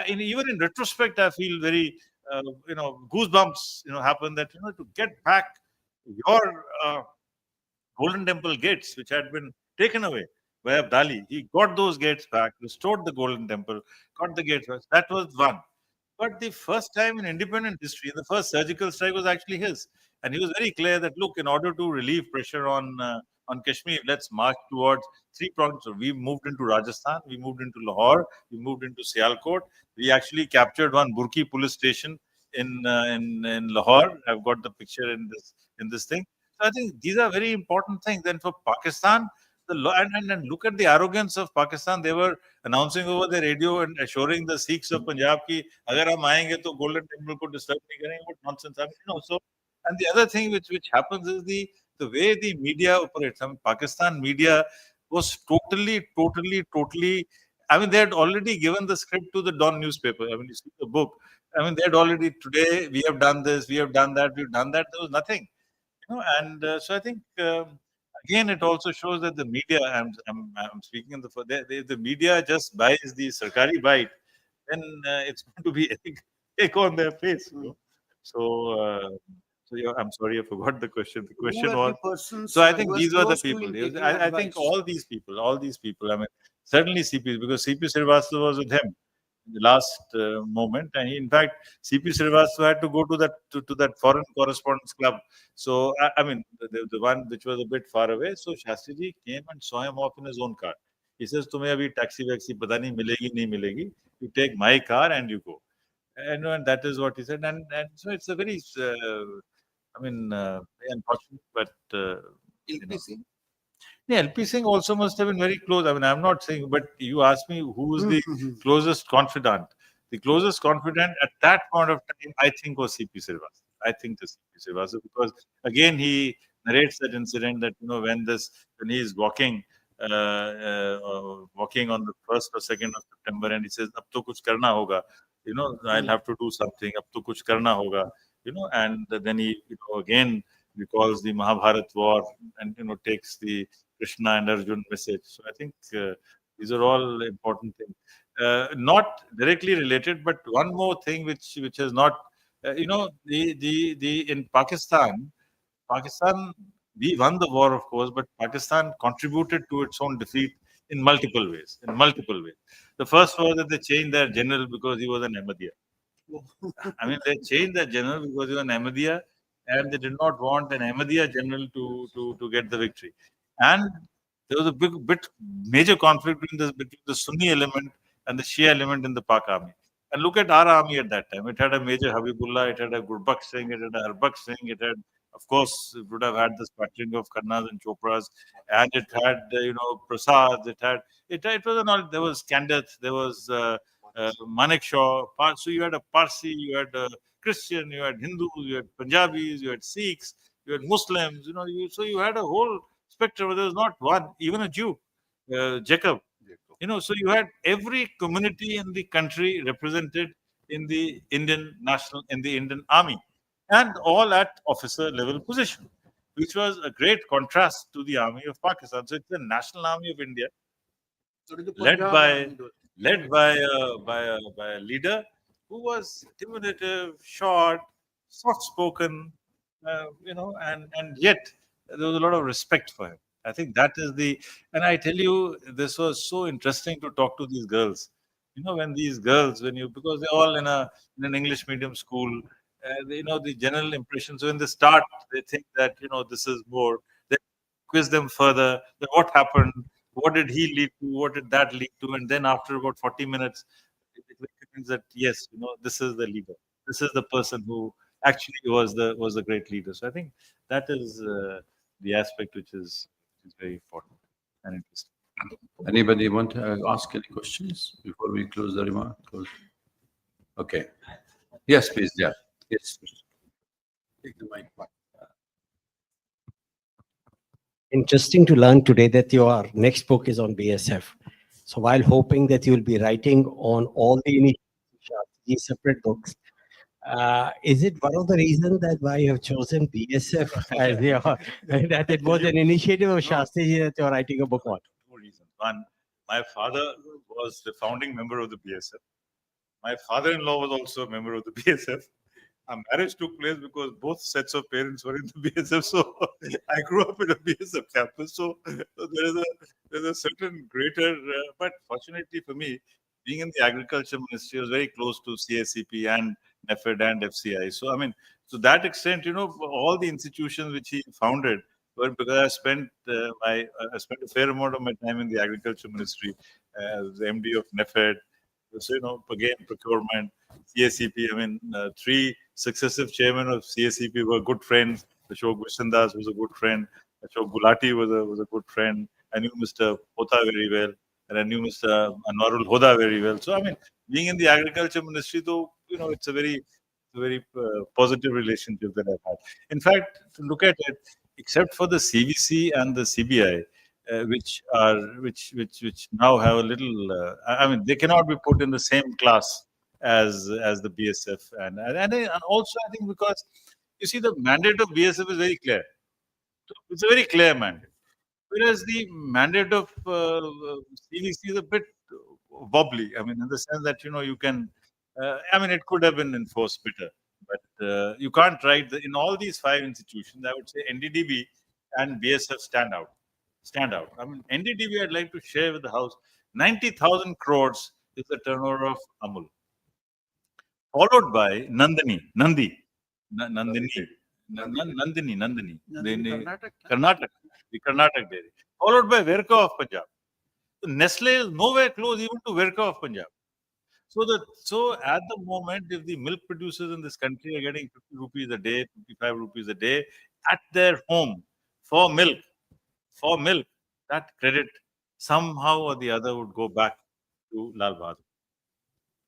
Even in retrospect, I feel very goosebumps. Happen that to get back your Golden Temple gates, which had been taken away by Abdali. He got those gates back, restored the Golden Temple, got the gates back. That was one. But the first time in independent history, the first surgical strike was actually his, and he was very clear that look, in order to relieve pressure on Kashmir, let's march towards three prongs. So we moved into Rajasthan, we moved into Lahore, we moved into Sialkot. We actually captured one Burki police station in Lahore. I've got the picture in this thing. So I think these are very important things. Then for Pakistan, and look at the arrogance of Pakistan. They were announcing over the radio and assuring the Sikhs of Punjab ki agar hum aayenge to Golden Temple ko disturb nahi karenge. What nonsense! I mean, so, and the other thing which happens is the way the media operates. I mean, Pakistan media was totally. I mean, they had already given the script to the Dawn newspaper. I mean, you see the book. I mean, they had already, today we have done this, we have done that, we've done that. There was nothing, and so I think. Again, it also shows that the media. I'm speaking in the media just buys the Sarkari bite, then it's going to be egg on their face. So, yeah, I'm sorry, I forgot the question. The question was. So I think these were the people. I think all these people. I mean, certainly CP, because CP Srivastava was with him in the last moment, and in fact, CP Srivastava had to go to that foreign correspondence club. So I mean, the one which was a bit far away. So Shastriji came and saw him off in his own car. He says, "तुम्हें अभी taxi वैक्सी पता नहीं मिलेगी नहीं मिलेगी. You take my car and you go." And that is what he said. And so it's a very, very unfortunate, but yeah, LP Singh also must have been very close. I mean, I'm not saying, but you asked me who's the closest confidant. The closest confidant at that point of time, I think, was CP Srivastava. I think the CP Srivastava, because again, he narrates that incident that, when he is walking on the 1st or 2nd of September, and he says, "Ab to kuch karna hoga," I'll have to do something. "Ab to kuch karna hoga," and then he, again recalls the Mahabharat war and, takes the Krishna and Arjun message. So I think these are all important things. Not directly related, but one more thing which has not, in Pakistan, we won the war, of course, but Pakistan contributed to its own defeat in multiple ways. The first was that they changed their general because he was an Ahmadiyya. I mean, they changed their general because he was an Ahmadiyya, and they did not want an Ahmadiyya general to get the victory. And there was a major conflict between the Sunni element and the Shia element in the Pak army. And look at our army at that time. It had a Major Habibullah, it had a Gurbakh Singh, it had a Harbakh Singh, it had, of course, it would have had the splattering of Karnas and Chopras, and it had, Prasads, it was there was Kandath, there was Manek Shaw. So you had a Parsi, you had a Christian, you had Hindus, you had Punjabis, you had Sikhs, you had Muslims, so you had a whole spectrum. There was not one, even a Jew, Jacob. So you had every community in the country represented in the Indian Army, and all at officer level position, which was a great contrast to the army of Pakistan. So it's the National Army of India, led by a leader who was diminutive, short, soft-spoken, and yet there was a lot of respect for him. I think that is and I tell you, this was so interesting to talk to these girls. When these girls, because they're all in an English medium school, the general impression. So when they start, they think that, this is more. They quiz them further. Then what happened? What did he lead to? What did that lead to? And then after about 40 minutes, it recognizes that yes, this is the leader. This is the person who actually was the great leader. So I think that is the aspect which is very important and interesting. Anybody want to ask any questions before we close the remark? Okay. Yes, please. Yeah. Yes. Take the mic back. Interesting to learn today that your next book is on BSF. So while hoping that you'll be writing on all the initiatives, separate books, is it one of the reasons that why you have chosen BSF as that it was an initiative of Shastri that you're writing a book on? Two reasons. One, my father was the founding member of the BSF. My father-in-law was also a member of the BSF. Our marriage took place because both sets of parents were in the BSF. So I grew up in a BSF campus. So there's a certain greater, but fortunately for me, being in the agriculture ministry, I was very close to CSCP and NEFED and FCI. So I mean, to that extent, all the institutions which he founded were because I spent a fair amount of my time in the agriculture ministry as the MD of NEFED. So, again, procurement, CSCP. I mean, three successive chairmen of CSCP were good friends. Ashok Vishandas was a good friend. Ashok Gulati was a good friend. I knew Mr. Pota very well, and I knew Mr. Anwarul Hoda very well. So, I mean, being in the agriculture ministry, though, it's a very positive relationship that I've had. In fact, to look at it, except for the CVC and the CBI, which now have a little. I mean, they cannot be put in the same class as the BSF, and also I think because you see the mandate of BSF is very clear. It's a very clear mandate, whereas the mandate of CVC is a bit wobbly. I mean, in the sense that you can. I mean, it could have been enforced better, but you can't write in all these five institutions. I would say NDDB and BSF stand out. I mean, NDTV, I'd like to share with the House, 90,000 crores is the turnover of Amul, followed by Nandini, Karnataka, the Karnataka dairy, followed by Verka of Punjab. So Nestle is nowhere close even to Verka of Punjab. So at the moment, if the milk producers in this country are getting 50 rupees a day, 55 rupees a day at their home for milk, that credit somehow or the other would go back to Lal Bahadur.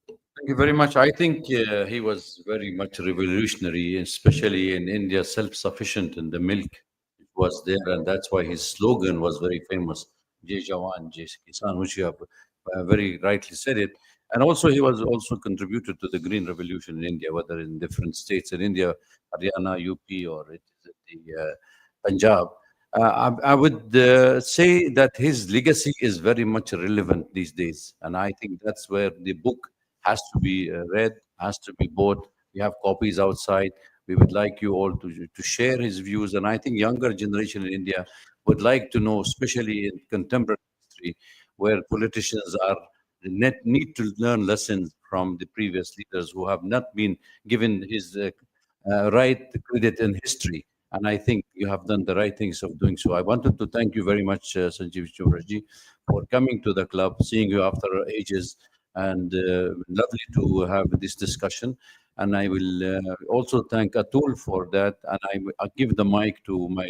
Thank you very much. I think he was very much revolutionary, especially in India, self-sufficient in the milk. It was there, and that's why his slogan was very famous. Jai Jawan, Jai Kisan, which you have very rightly said it. And also, he was also contributed to the Green Revolution in India, whether in different states in India, Haryana, UP, or it is the Punjab. I would say that his legacy is very much relevant these days. And I think that's where the book has to be read, has to be bought. We have copies outside. We would like you all to share his views. And I think younger generation in India would like to know, especially in contemporary history, where politicians need to learn lessons from the previous leaders who have not been given his right credit in history. And I think you have done the right things of doing so. I wanted to thank you very much, Sanjeev Chobraji, for coming to the club, seeing you after ages, and lovely to have this discussion. And I will also thank Atul for that. And I give the mic to my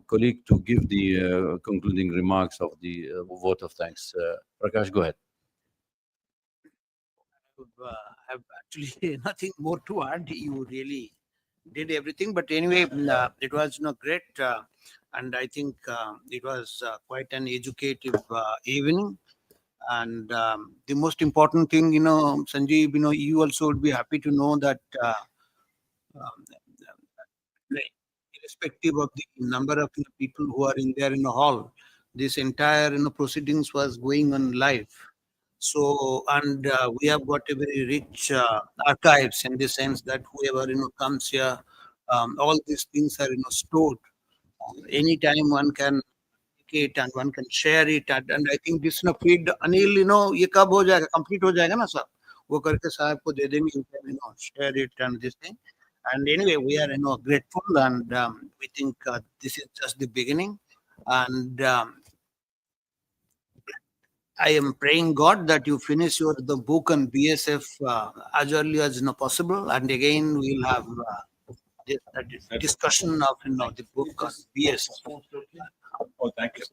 colleague to give the concluding remarks of the vote of thanks. Prakash, go ahead. Have actually nothing more to add. You really did everything. But anyway, it was great, and I think it was quite an educative evening. And the most important thing, Sanjeev, you also would be happy to know that um, irrespective of the number of people who are in there in the hall, this entire proceedings was going on live. So, and we have got a very rich archives in the sense that whoever comes here, all these things are stored. Anytime one can it and one can share it, and I think this feed Anil, ये कब हो जाएगा, complete हो जाएगा ना sir? वो करके साहब को दे देंगे, you can share it and this thing. And anyway, we are grateful, and we think this is just the beginning. And I am praying God that you finish the book on BSF as early as possible, and again we'll have the discussion of the book on BSF. Oh, thank you.